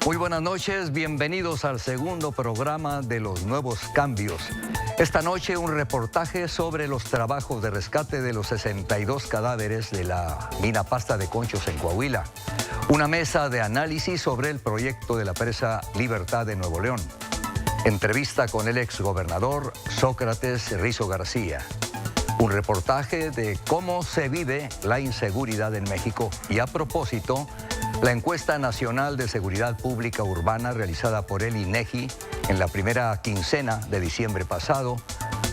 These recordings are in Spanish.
Muy buenas noches, bienvenidos al segundo programa de Los Nuevos Cambios. Esta noche un reportaje sobre los trabajos de rescate de los 62 cadáveres de la mina Pasta de Conchos en Coahuila. Una mesa de análisis sobre el proyecto de la presa Libertad de Nuevo León. Entrevista con el exgobernador Sócrates Rizo García. Un reportaje de cómo se vive la inseguridad en México. Y a propósito, la encuesta nacional de seguridad pública urbana realizada por el INEGI en la primera quincena de diciembre pasado,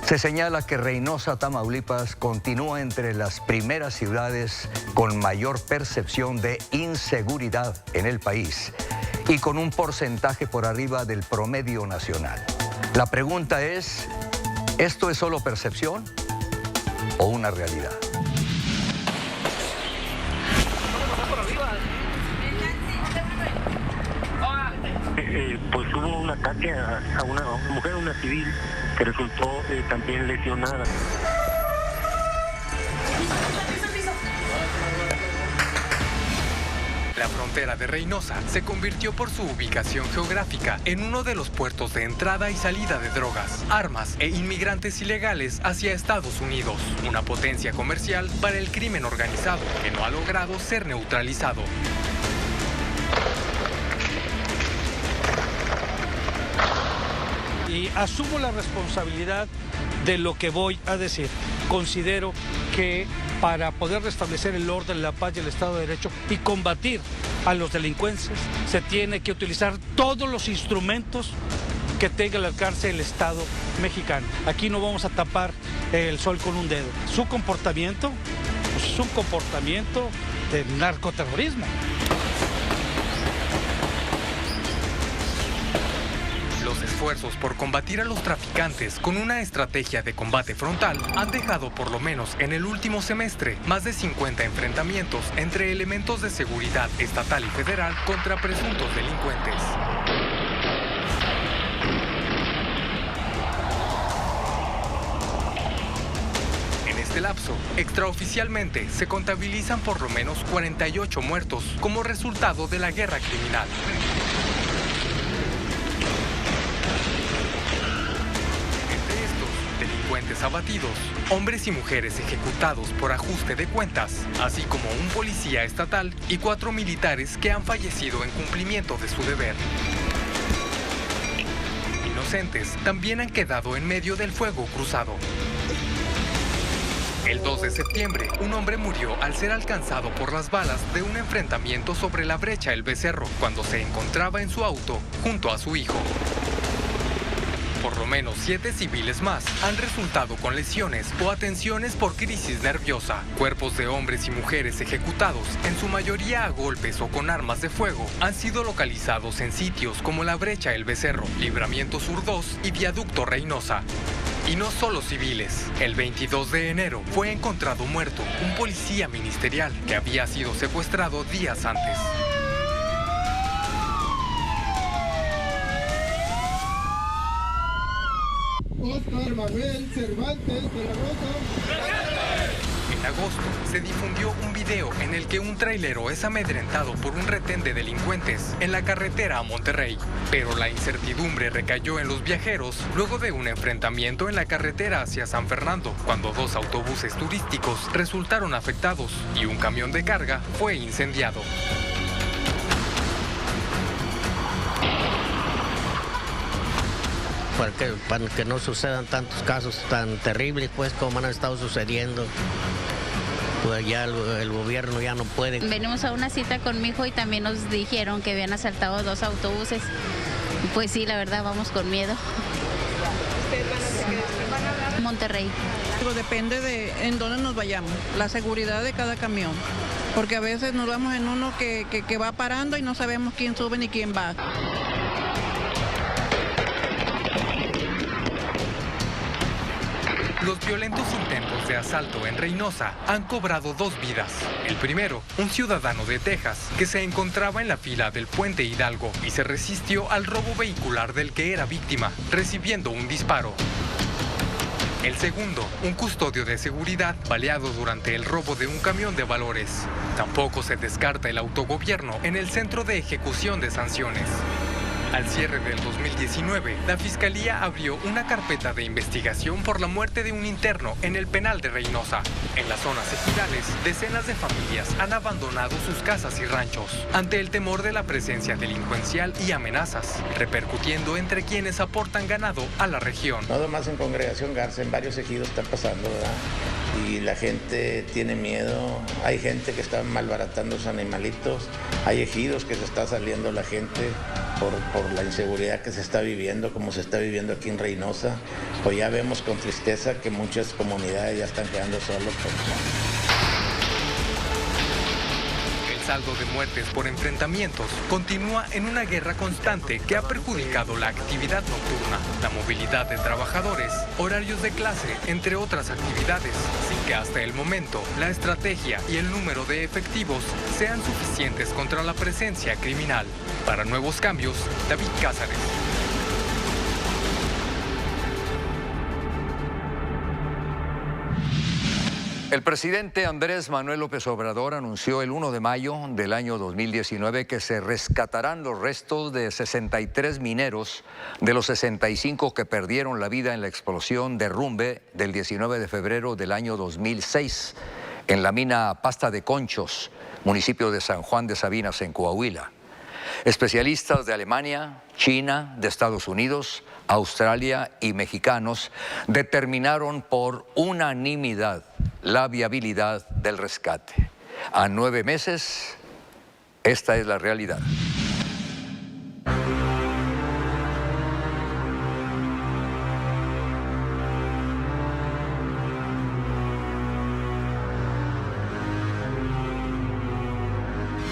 se señala que Reynosa, Tamaulipas, continúa entre las primeras ciudades con mayor percepción de inseguridad en el país y con un porcentaje por arriba del promedio nacional. La pregunta es, ¿esto es solo percepción o una realidad? Pues hubo un ataque a una mujer, una civil, que resultó también lesionada. La frontera de Reynosa se convirtió por su ubicación geográfica en uno de los puertos de entrada y salida de drogas, armas e inmigrantes ilegales hacia Estados Unidos, una potencia comercial para el crimen organizado que no ha logrado ser neutralizado. Y asumo la responsabilidad de lo que voy a decir. Considero que para poder restablecer el orden, la paz y el Estado de Derecho y combatir a los delincuentes, se tiene que utilizar todos los instrumentos que tenga al alcance el Estado mexicano. Aquí no vamos a tapar el sol con un dedo. Su comportamiento pues, es un comportamiento de narcoterrorismo. Los esfuerzos por combatir a los traficantes con una estrategia de combate frontal han dejado por lo menos en el último semestre más de 50 enfrentamientos entre elementos de seguridad estatal y federal contra presuntos delincuentes. En este lapso, extraoficialmente se contabilizan por lo menos 48 muertos como resultado de la guerra criminal. Delincuentes abatidos, hombres y mujeres ejecutados por ajuste de cuentas, así como un policía estatal y 4 militares que han fallecido en cumplimiento de su deber. Inocentes también han quedado en medio del fuego cruzado. El 2 de septiembre, un hombre murió al ser alcanzado por las balas de un enfrentamiento sobre la brecha El Becerro, cuando se encontraba en su auto junto a su hijo. Por lo menos 7 civiles más han resultado con lesiones o atenciones por crisis nerviosa. Cuerpos de hombres y mujeres ejecutados, en su mayoría a golpes o con armas de fuego, han sido localizados en sitios como la brecha El Becerro, Libramiento Sur 2 y Viaducto Reynosa. Y no solo civiles. El 22 de enero fue encontrado muerto un policía ministerial que había sido secuestrado días antes. Oscar Manuel Cervantes de la Rosa. En agosto se difundió un video en el que un trailero es amedrentado por un retén de delincuentes en la carretera a Monterrey. Pero la incertidumbre recayó en los viajeros luego de un enfrentamiento en la carretera hacia San Fernando, cuando 2 autobuses turísticos resultaron afectados y un camión de carga fue incendiado. Para que no sucedan tantos casos tan terribles pues como han estado sucediendo, pues ya el gobierno ya no puede. Venimos a una cita con mi hijo y también nos dijeron que habían asaltado 2 autobuses. Pues sí, la verdad vamos con miedo. ¿Ustedes van a hablar? Monterrey. Depende de en dónde nos vayamos, la seguridad de cada camión, porque a veces nos vamos en uno que va parando y no sabemos quién sube ni quién va. Los violentos intentos de asalto en Reynosa han cobrado 2 vidas. El primero, un ciudadano de Texas que se encontraba en la fila del Puente Hidalgo y se resistió al robo vehicular del que era víctima, recibiendo un disparo. El segundo, un custodio de seguridad baleado durante el robo de un camión de valores. Tampoco se descarta el autogobierno en el Centro de Ejecución de Sanciones. Al cierre del 2019, la Fiscalía abrió una carpeta de investigación por la muerte de un interno en el penal de Reynosa. En las zonas ejidales, decenas de familias han abandonado sus casas y ranchos ante el temor de la presencia delincuencial y amenazas, repercutiendo entre quienes aportan ganado a la región. No nomás en Congregación Garza, en varios ejidos está pasando, ¿verdad? Y la gente tiene miedo, hay gente que está malbaratando sus animalitos, hay ejidos que se está saliendo la gente por la inseguridad que se está viviendo, como se está viviendo aquí en Reynosa. Pues ya vemos con tristeza que muchas comunidades ya están quedando solos. El saldo de muertes por enfrentamientos continúa en una guerra constante que ha perjudicado la actividad nocturna, la movilidad de trabajadores, horarios de clase, entre otras actividades, sin que hasta el momento la estrategia y el número de efectivos sean suficientes contra la presencia criminal. Para Nuevos Cambios, David Cázares. El presidente Andrés Manuel López Obrador anunció el 1 de mayo del año 2019 que se rescatarán los restos de 63 mineros de los 65 que perdieron la vida en la explosión derrumbe del 19 de febrero del año 2006 en la mina Pasta de Conchos, municipio de San Juan de Sabinas, en Coahuila. Especialistas de Alemania, China, de Estados Unidos, Australia y mexicanos determinaron por unanimidad la viabilidad del rescate. A 9 meses, esta es la realidad.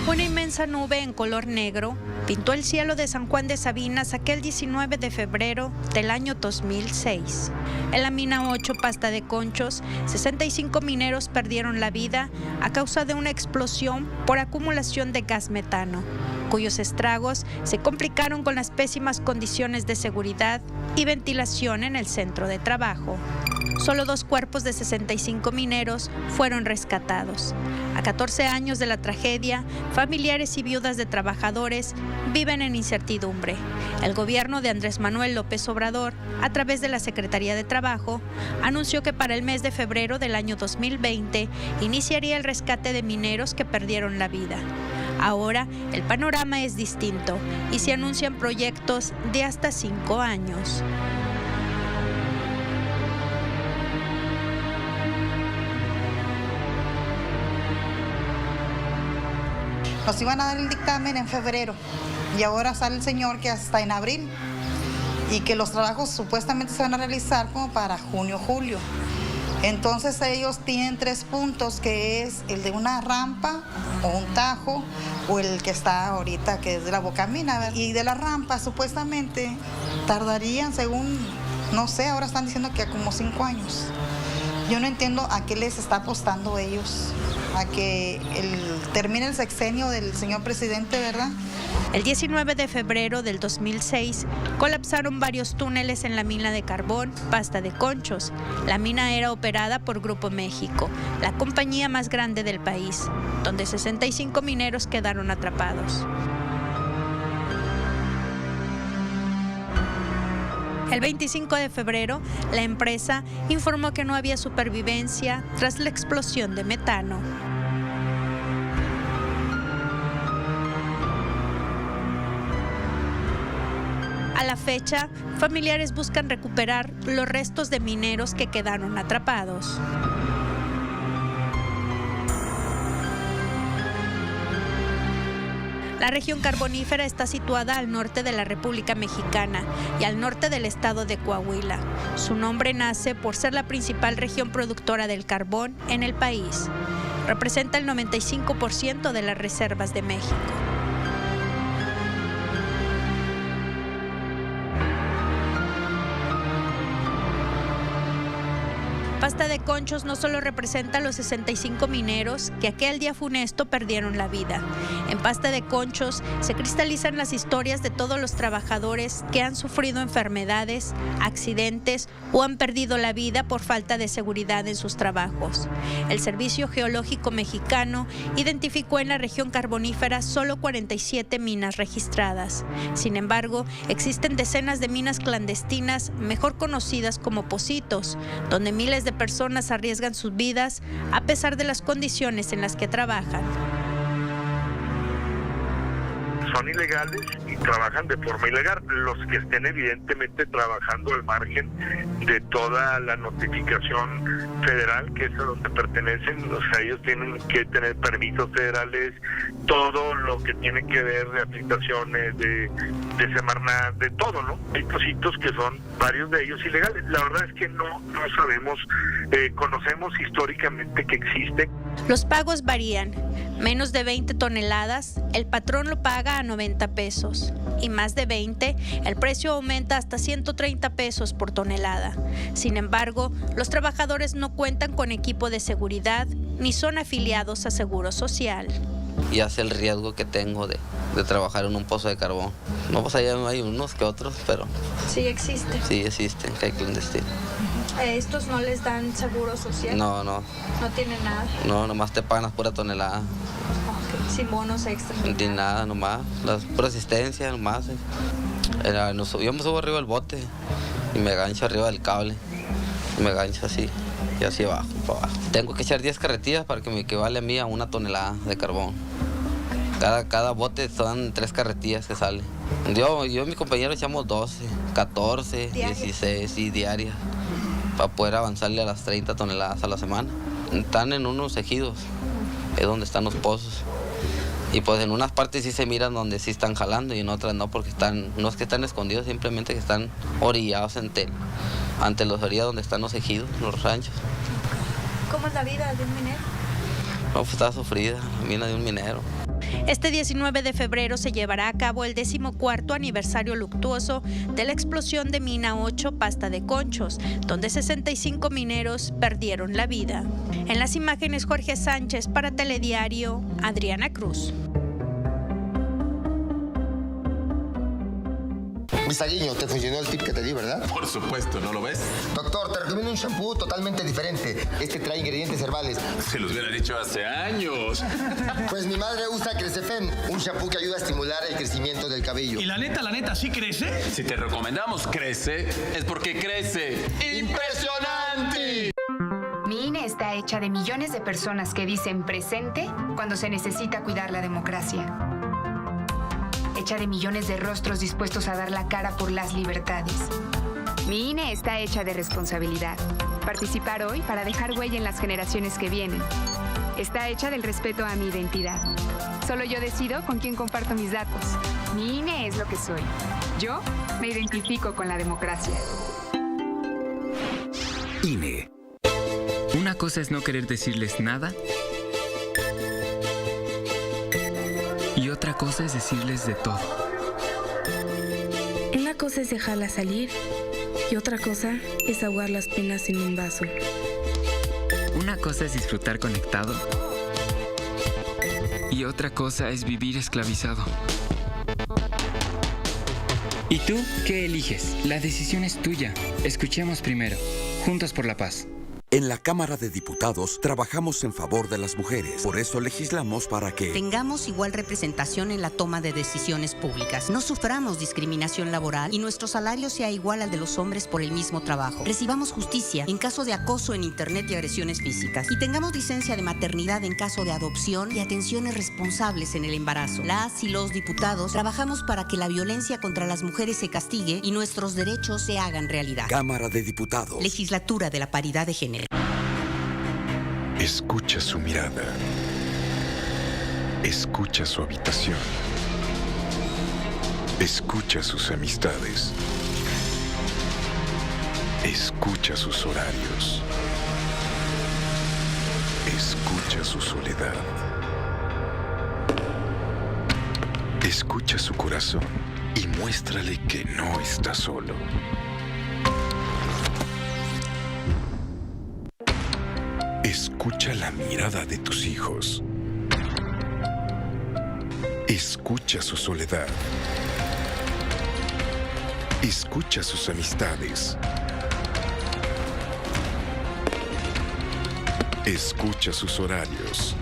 Una inmensa nube en color negro pintó el cielo de San Juan de Sabinas aquel 19 de febrero del año 2006. En la mina 8 Pasta de Conchos, 65 mineros perdieron la vida a causa de una explosión por acumulación de gas metano, cuyos estragos se complicaron con las pésimas condiciones de seguridad y ventilación en el centro de trabajo. Solo 2 cuerpos de 65 mineros fueron rescatados. A 14 años de la tragedia, familiares y viudas de trabajadores viven en incertidumbre. El gobierno de Andrés Manuel López Obrador, a través de la Secretaría de Trabajo, anunció que para el mes de febrero del año 2020 iniciaría el rescate de mineros que perdieron la vida. Ahora, el panorama es distinto y se anuncian proyectos de hasta 5 años. Nos iban a dar el dictamen en febrero y ahora sale el señor que hasta en abril y que los trabajos supuestamente se van a realizar como para junio, julio. Entonces ellos tienen 3 puntos, que es el de una rampa o un tajo o el que está ahorita, que es de la Bocamina. Y de la rampa supuestamente tardarían, según, no sé, ahora están diciendo que como 5 años. Yo no entiendo a qué les está apostando ellos, a que termine el sexenio del señor presidente, ¿verdad? El 19 de febrero del 2006 colapsaron varios túneles en la mina de carbón Pasta de Conchos. La mina era operada por Grupo México, la compañía más grande del país, donde 65 mineros quedaron atrapados. El 25 de febrero, la empresa informó que no había supervivencia tras la explosión de metano. A la fecha, familiares buscan recuperar los restos de mineros que quedaron atrapados. La región carbonífera está situada al norte de la República Mexicana y al norte del estado de Coahuila. Su nombre nace por ser la principal región productora del carbón en el país. Representa el 95% de las reservas de México. Pasta de Conchos no solo representa a los 65 mineros que aquel día funesto perdieron la vida. En Pasta de Conchos se cristalizan las historias de todos los trabajadores que han sufrido enfermedades, accidentes o han perdido la vida por falta de seguridad en sus trabajos. El Servicio Geológico Mexicano identificó en la región carbonífera solo 47 minas registradas. Sin embargo, existen decenas de minas clandestinas, mejor conocidas como Pocitos, donde miles de personas arriesgan sus vidas a pesar de las condiciones en las que trabajan. Son ilegales y trabajan de forma ilegal. Los que estén evidentemente trabajando al margen de toda la notificación federal, que es a donde pertenecen, o sea, ellos tienen que tener permisos federales, todo lo que tiene que ver de aplicaciones, de Semarnat, de todo, ¿no? Hay Pocitos que son varios de ellos ilegales. La verdad es que no sabemos, conocemos históricamente que existen. Los pagos varían. Menos de 20 toneladas, el patrón lo paga a 90 pesos. Y más de 20, el precio aumenta hasta 130 pesos por tonelada. Sin embargo, los trabajadores no cuentan con equipo de seguridad ni son afiliados a Seguro Social. Y hace el riesgo que tengo de trabajar en un pozo de carbón. No, pues allá hay unos que otros, pero... Sí existen. Sí existen, que hay clandestinos. ¿Estos no les dan seguro social? No. ¿No tienen nada? No, nomás te pagan las pura tonelada. Okay. Sin bonos extras. Ni nada, nomás. La pura asistencia, nomás. Yo me subo arriba del bote y me gancho arriba del cable. Y me gancho así, y así abajo, para abajo. Tengo que echar 10 carretillas para que me equivale a mí a 1 tonelada de carbón. Cada bote son 3 carretillas que salen. Yo y mi compañero echamos 12, 14, ¿diarias? 16 y diarias, para poder avanzarle a las 30 toneladas a la semana. Están en unos ejidos, es donde están los pozos. Y pues en unas partes sí se miran donde sí están jalando y en otras no, porque no es que están escondidos, simplemente que están orillados ante los orillas donde están los ejidos, los ranchos. ¿Cómo es la vida de un minero? No, pues está sufrida la vida de un minero. Este 19 de febrero se llevará a cabo el 14º aniversario luctuoso de la explosión de Mina 8 Pasta de Conchos, donde 65 mineros perdieron la vida. En las imágenes, Jorge Sánchez, para Telediario, Adriana Cruz. Misaguiño, te funcionó el tip que te di, ¿verdad? Por supuesto, ¿no lo ves? Doctor, te recomiendo un shampoo totalmente diferente. Este trae ingredientes herbales. Se los hubiera dicho hace años. Pues mi madre usa Crescefen, un shampoo que ayuda a estimular el crecimiento del cabello. ¿Y la neta, sí crece? Si te recomendamos crece, es porque crece. ¡Impresionante! Mi INE está hecha de millones de personas que dicen presente cuando se necesita cuidar la democracia. Hecha de millones de rostros dispuestos a dar la cara por las libertades. Mi INE está hecha de responsabilidad. Participar hoy para dejar huella en las generaciones que vienen. Está hecha del respeto a mi identidad. Solo yo decido con quién comparto mis datos. Mi INE es lo que soy. Yo me identifico con la democracia. INE. Una cosa es no querer decirles nada. Y otra cosa es decirles de todo. Una cosa es dejarla salir y otra cosa es ahogar las penas en un vaso. Una cosa es disfrutar conectado y otra cosa es vivir esclavizado. ¿Y tú qué eliges? La decisión es tuya. Escuchemos primero. Juntos por la paz. En la Cámara de Diputados trabajamos en favor de las mujeres. Por eso legislamos para que tengamos igual representación en la toma de decisiones públicas, no suframos discriminación laboral y nuestro salario sea igual al de los hombres por el mismo trabajo. Recibamos justicia en caso de acoso en internet y agresiones físicas. Y tengamos licencia de maternidad en caso de adopción y atenciones responsables en el embarazo. Las y los diputados trabajamos para que la violencia contra las mujeres se castigue y nuestros derechos se hagan realidad. Cámara de Diputados. Legislatura de la Paridad de Género. Escucha su mirada. Escucha su habitación. Escucha sus amistades. Escucha sus horarios. Escucha su soledad. Escucha su corazón y muéstrale que no está solo. Escucha la mirada de tus hijos. Escucha su soledad. Escucha sus amistades. Escucha sus horarios.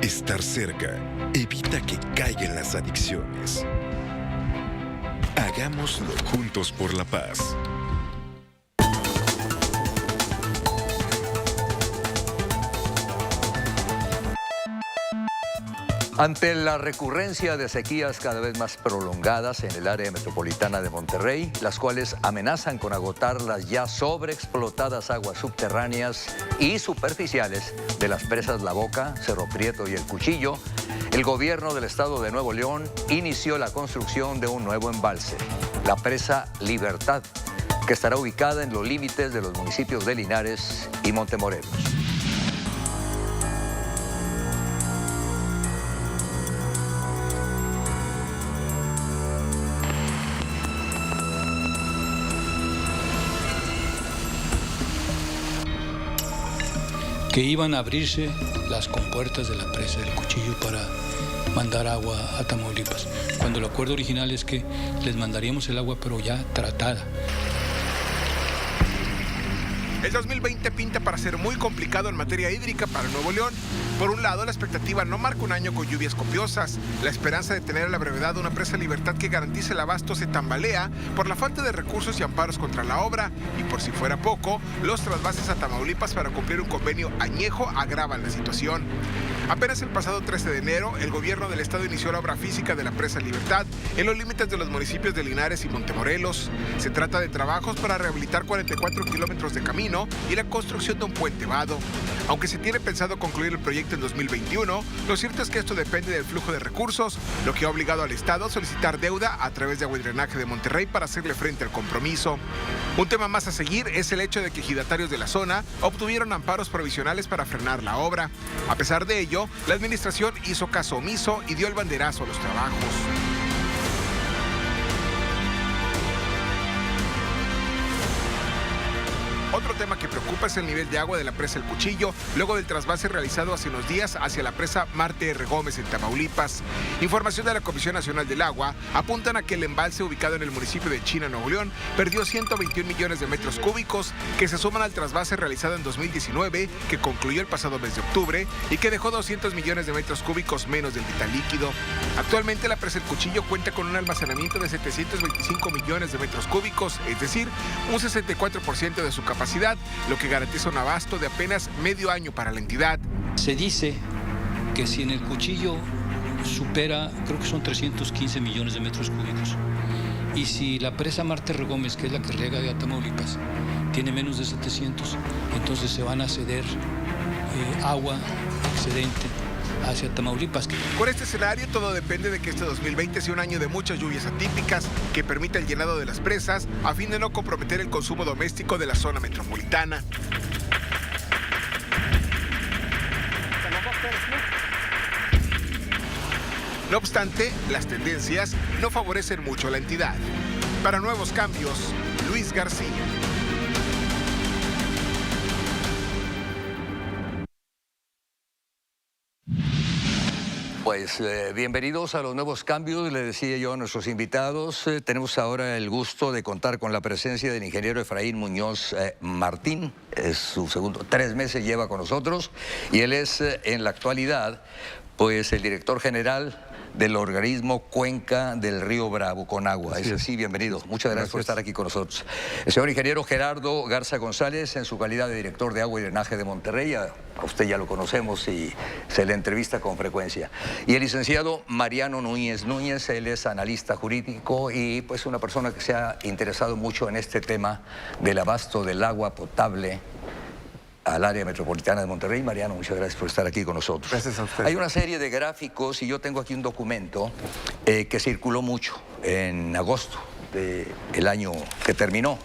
Estar cerca evita que caigan las adicciones. Hagámoslo juntos por la paz. Ante la recurrencia de sequías cada vez más prolongadas en el área metropolitana de Monterrey, las cuales amenazan con agotar las ya sobreexplotadas aguas subterráneas y superficiales de las presas La Boca, Cerro Prieto y El Cuchillo, el gobierno del estado de Nuevo León inició la construcción de un nuevo embalse, la presa Libertad, que estará ubicada en los límites de los municipios de Linares y Montemorelos. Que iban a abrirse las compuertas de la presa del Cuchillo para mandar agua a Tamaulipas, cuando el acuerdo original es que les mandaríamos el agua pero ya tratada. El 2020 pinta para ser muy complicado en materia hídrica para Nuevo León. Por un lado, la expectativa no marca un año con lluvias copiosas. La esperanza de tener a la brevedad una presa Libertad que garantice el abasto se tambalea por la falta de recursos y amparos contra la obra. Y por si fuera poco, los trasvases a Tamaulipas para cumplir un convenio añejo agravan la situación. Apenas el pasado 13 de enero, el gobierno del estado inició la obra física de la presa Libertad en los límites de los municipios de Linares y Montemorelos. Se trata de trabajos para rehabilitar 44 kilómetros de camino y la construcción de un puente vado. Aunque se tiene pensado concluir el proyecto en 2021, lo cierto es que esto depende del flujo de recursos, lo que ha obligado al estado a solicitar deuda a través de Agua y Drenaje de Monterrey para hacerle frente al compromiso. Un tema más a seguir es el hecho de que ejidatarios de la zona obtuvieron amparos provisionales para frenar la obra. A pesar de ello, la administración hizo caso omiso y dio el banderazo a los trabajos. Otro tema que preocupa es el nivel de agua de la presa El Cuchillo, luego del trasvase realizado hace unos días hacia la presa Marte R. Gómez en Tamaulipas. Información de la Comisión Nacional del Agua apuntan a que el embalse ubicado en el municipio de China, Nuevo León, perdió 121 millones de metros cúbicos que se suman al trasvase realizado en 2019, que concluyó el pasado mes de octubre y que dejó 200 millones de metros cúbicos menos del vital líquido. Actualmente la presa El Cuchillo cuenta con un almacenamiento de 725 millones de metros cúbicos, es decir, un 64% de su capacidad, lo que garantiza un abasto de apenas medio año para la entidad. Se dice que si en El Cuchillo supera, creo que son 315 millones de metros cúbicos, y si la presa Marte R. Gómez, que es la que riega de Tamaulipas, tiene menos de 700, entonces se van a ceder agua excedente hacia Tamaulipas. Con este escenario, todo depende de que este 2020 sea un año de muchas lluvias atípicas que permita el llenado de las presas a fin de no comprometer el consumo doméstico de la zona metropolitana. No obstante, las tendencias no favorecen mucho a la entidad. Para Nuevos Cambios, Luis García. Pues bienvenidos a los Nuevos Cambios, le decía yo a nuestros invitados. Tenemos ahora el gusto de contar con la presencia del ingeniero Efraín Muñoz Martín. Es su segundo, 3 meses lleva con nosotros y él es en la actualidad pues el director general del organismo Cuenca del Río Bravo, Conagua. Es así, bienvenido. Muchas gracias por estar aquí con nosotros. El señor ingeniero Gerardo Garza González, en su calidad de director de Agua y Drenaje de Monterrey, a usted ya lo conocemos y se le entrevista con frecuencia. Y el licenciado Mariano Núñez Núñez, él es analista jurídico y pues una persona que se ha interesado mucho en este tema del abasto del agua potable al área metropolitana de Monterrey. Mariano, muchas gracias por estar aquí con nosotros. Gracias a usted. Hay una serie de gráficos y yo tengo aquí un documento que circuló mucho en agosto del año que terminó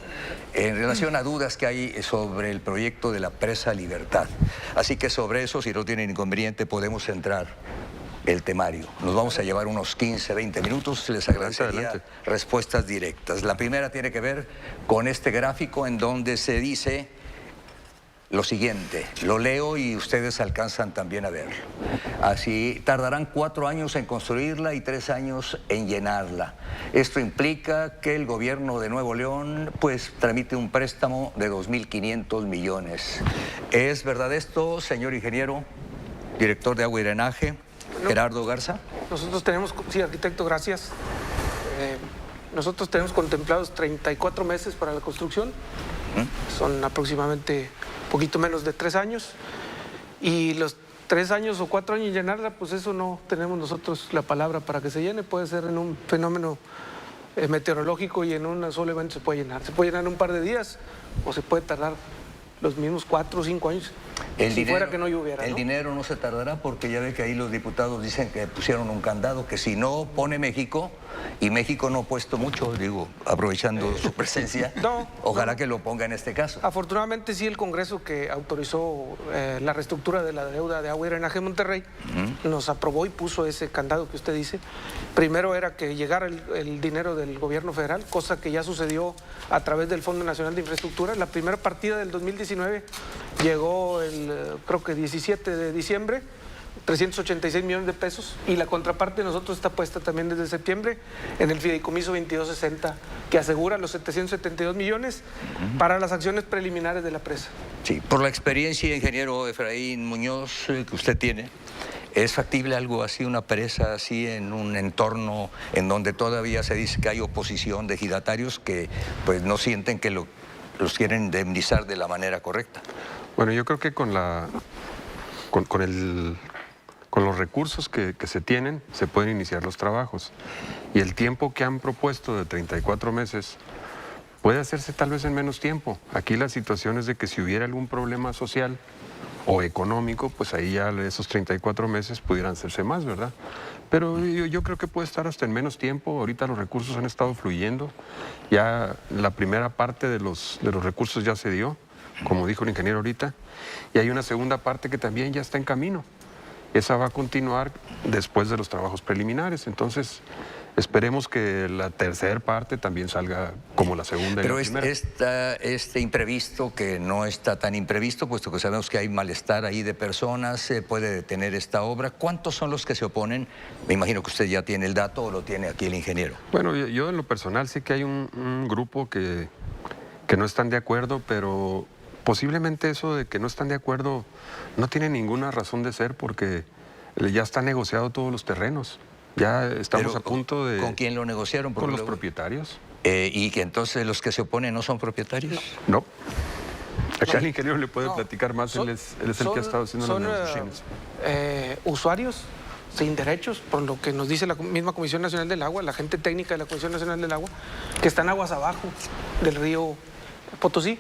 en relación a dudas que hay sobre el proyecto de la presa Libertad. Así que sobre eso, si no tienen inconveniente, podemos entrar el temario. Nos vamos a llevar unos 15, 20 minutos. Les agradecería respuestas directas. La primera tiene que ver con este gráfico en donde se dice lo siguiente, lo leo y ustedes alcanzan también a ver. Así, tardarán 4 años en construirla y 3 años en llenarla. Esto implica que el gobierno de Nuevo León, pues, tramite un préstamo de 2.500 millones. ¿Es verdad esto, señor ingeniero, director de Agua y Drenaje, Gerardo Garza? Nosotros tenemos, sí, arquitecto, gracias. Nosotros tenemos contemplados 34 meses para la construcción. Son aproximadamente poquito menos de 3 años, y los 3 años o 4 años llenarla, pues eso no tenemos nosotros la palabra para que se llene. Puede ser en un fenómeno meteorológico y en un solo evento se puede llenar. Se puede llenar en un par de días o se puede tardar los mismos 4 o 5 años. Fuera que no lloviera, el dinero no se tardará, porque ya ve que ahí los diputados dicen que pusieron un candado, que si no pone México, y México no ha puesto mucho, digo, aprovechando su presencia, ojalá que lo ponga en este caso. Afortunadamente sí, el Congreso que autorizó la reestructura de la deuda de Agua y Drenaje de Monterrey nos aprobó y puso ese candado que usted dice. Primero era que llegara el dinero del gobierno federal, cosa que ya sucedió a través del Fondo Nacional de Infraestructura. La primera partida del 2019 llegó creo que 17 de diciembre, 386 millones de pesos, y la contraparte de nosotros está puesta también desde septiembre en el fideicomiso 2260, que asegura los 772 millones para las acciones preliminares de la presa. Sí, por la experiencia, ingeniero Efraín Muñoz, que usted tiene, ¿es factible algo así, una presa así, en un entorno en donde todavía se dice que hay oposición de ejidatarios que pues no sienten que los quieren indemnizar de la manera correcta? Bueno, yo creo que con los recursos que se tienen, se pueden iniciar los trabajos. Y el tiempo que han propuesto de 34 meses puede hacerse tal vez en menos tiempo. Aquí la situación es de que si hubiera algún problema social o económico, pues ahí ya esos 34 meses pudieran hacerse más, ¿verdad? Pero yo creo que puede estar hasta en menos tiempo. Ahorita los recursos han estado fluyendo. Ya la primera parte de los recursos ya se dio, como dijo el ingeniero ahorita, y hay una segunda parte que también ya está en camino. Esa va a continuar después de los trabajos preliminares. Entonces, esperemos que la tercera parte también salga como la segunda y la primera. Pero este imprevisto, que no está tan imprevisto, puesto que sabemos que hay malestar ahí de personas, se puede detener esta obra. ¿Cuántos son los que se oponen? Me imagino que usted ya tiene el dato, o lo tiene aquí el ingeniero. Bueno, yo en lo personal sé que hay un grupo que no están de acuerdo, pero posiblemente eso de que no están de acuerdo no tiene ninguna razón de ser, porque ya está negociado todos los terrenos. Ya estamos a punto de... ¿Con quién lo negociaron? Con los propietarios. ¿Y que entonces los que se oponen no son propietarios? No. Acá el ingeniero le puede platicar más, él es el que ha estado haciendo las negociaciones. Usuarios sin derechos, por lo que nos dice la misma Comisión Nacional del Agua, la gente técnica de la Comisión Nacional del Agua, que están aguas abajo del río Potosí,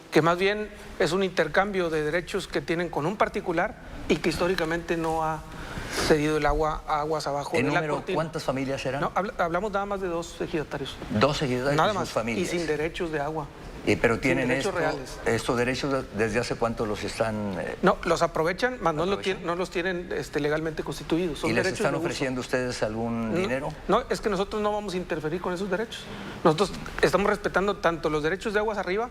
que más bien es un intercambio de derechos que tienen con un particular y que históricamente no ha cedido el agua a aguas abajo. ¿En número cuántas familias eran? No, hablamos nada más de 2 ejidatarios. 2 ejidatarios nada y más, sus familias. Y sin derechos de agua. Pero tienen reales. Estos derechos, ¿desde hace cuánto los están...? No, los aprovechan, mas no los tienen legalmente constituidos. Son ¿Y les derechos están ofreciendo ustedes algún dinero? No, es que nosotros no vamos a interferir con esos derechos. Nosotros estamos respetando tanto los derechos de aguas arriba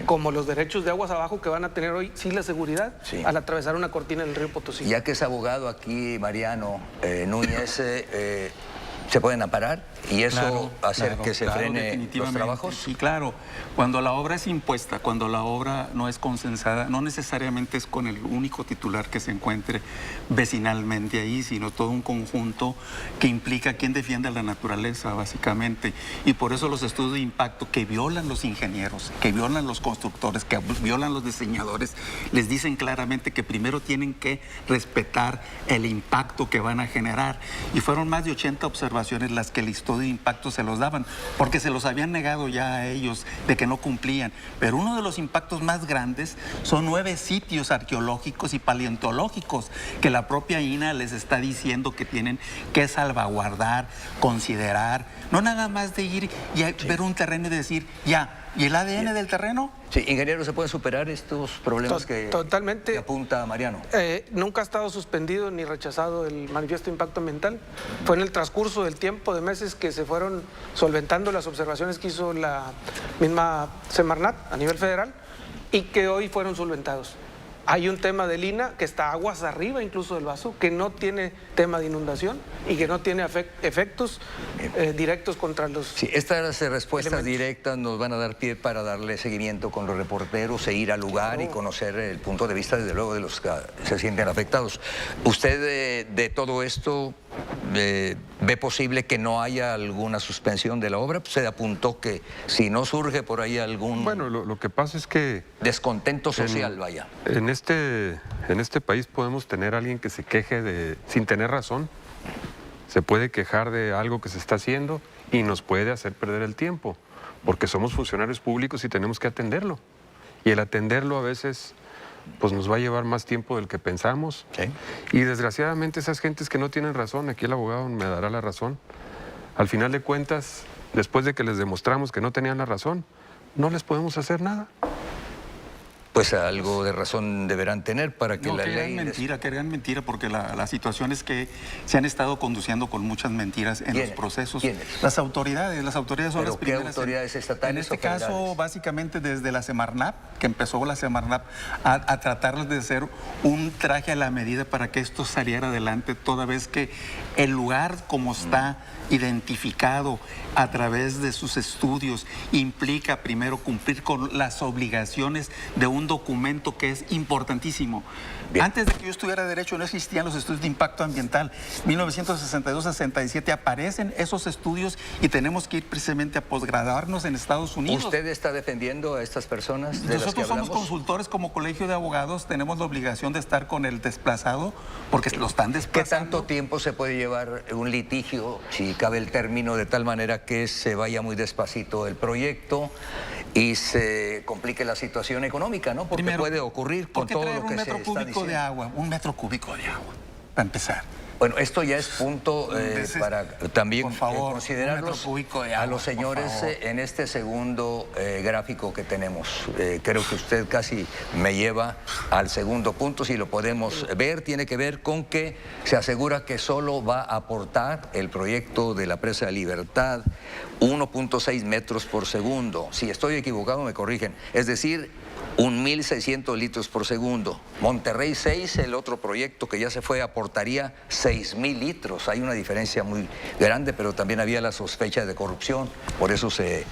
como los derechos de aguas abajo, que van a tener hoy sí la seguridad al atravesar una cortina del río Potosí. Ya que es abogado aquí, Mariano Núñez, ¿se pueden amparar y eso hacer que se frene los trabajos? Sí, claro. Cuando la obra es impuesta, cuando la obra no es consensada, no necesariamente es con el único titular que se encuentre vecinalmente ahí, sino todo un conjunto que implica quién defiende la naturaleza, básicamente. Y por eso los estudios de impacto que violan los ingenieros, que violan los constructores, que violan los diseñadores, les dicen claramente que primero tienen que respetar el impacto que van a generar. Y fueron más de 80 observaciones las que el estudio de impacto se los daban, porque se los habían negado ya a ellos de que no cumplían. Pero uno de los impactos más grandes son 9 sitios arqueológicos y paleontológicos que la propia INAH les está diciendo que tienen que salvaguardar, considerar, no nada más de ir y ver un terreno y decir, ya, ¿y el ADN del terreno? Sí, ingeniero, ¿se pueden superar estos problemas que apunta Mariano? Nunca ha estado suspendido ni rechazado el manifiesto de impacto ambiental. Fue en el transcurso del tiempo, de meses, que se fueron solventando las observaciones que hizo la misma Semarnat a nivel federal, y que hoy fueron solventados. Hay un tema de Lina que está aguas arriba incluso del vaso, que no tiene tema de inundación y que no tiene efectos directos contra los... Sí, estas respuestas directas nos van a dar pie para darle seguimiento con los reporteros e ir al lugar y conocer el punto de vista, desde luego, de los que se sienten afectados. ¿Usted de todo esto ve posible que no haya alguna suspensión de la obra? Pues se apuntó que si no surge por ahí algún... Bueno, lo que pasa es que... descontento social, vaya. En este país podemos tener a alguien que se queje sin tener razón. Se puede quejar de algo que se está haciendo y nos puede hacer perder el tiempo, porque somos funcionarios públicos y tenemos que atenderlo. Y el atenderlo a veces pues nos va a llevar más tiempo del que pensamos. Sí. Y desgraciadamente esas gentes que no tienen razón, aquí el abogado me dará la razón, al final de cuentas, después de que les demostramos que no tenían la razón, no les podemos hacer nada. Pues algo de razón deberán tener para que la ley... Que hagan mentira, porque la situación es que se han estado conduciendo con muchas mentiras en los procesos. ¿Quiénes? Las autoridades son las primeras. ¿Qué autoridades estatales? En este caso, básicamente desde la Semarnap, que empezó la Semarnap a tratar de hacer un traje a la medida para que esto saliera adelante, toda vez que el lugar como está identificado a través de sus estudios implica primero cumplir con las obligaciones de un documento que es importantísimo. Bien. Antes de que yo estudiara Derecho no existían los estudios de impacto ambiental. 1962-67 aparecen esos estudios y tenemos que ir precisamente a posgraduarnos en Estados Unidos. ¿Usted está defendiendo a estas personas de Nosotros las que somos consultores como colegio de abogados, tenemos la obligación de estar con el desplazado porque lo están desplazando. ¿Qué tanto tiempo se puede llevar un litigio, si cabe el término, de tal manera que se vaya muy despacito el proyecto y se complique la situación económica, ¿no? Porque puede ocurrir con todo lo que se está diciendo. Un metro cúbico de agua, para empezar. Bueno, esto ya es punto para también considerarlos a los señores en este segundo gráfico que tenemos. Creo que usted casi me lleva al segundo punto, si lo podemos ver. Tiene que ver con que se asegura que solo va a aportar el proyecto de la presa de Libertad 1.6 metros por segundo. Si estoy equivocado, me corrigen. Es decir, 1.600 litros por segundo. Monterrey 6, el otro proyecto que ya se fue, aportaría 6.000 litros. Hay una diferencia muy grande, pero también había la sospecha de corrupción, por eso se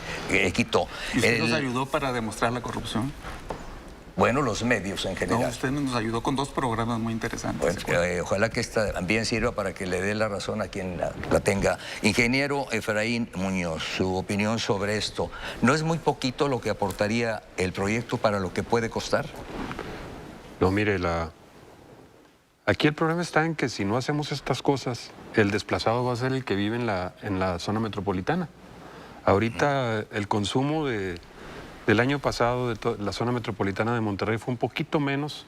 quitó. ¿Y usted nos ayudó para demostrar la corrupción? Bueno, los medios en general. No, usted nos ayudó con 2 programas muy interesantes. Bueno, ojalá que esta también sirva para que le dé la razón a quien la tenga. Ingeniero Efraín Muñoz, su opinión sobre esto. ¿No es muy poquito lo que aportaría el proyecto para lo que puede costar? No, mire, aquí el problema está en que si no hacemos estas cosas, el desplazado va a ser el que vive en la zona metropolitana. Ahorita el consumo del año pasado de la zona metropolitana de Monterrey fue un poquito menos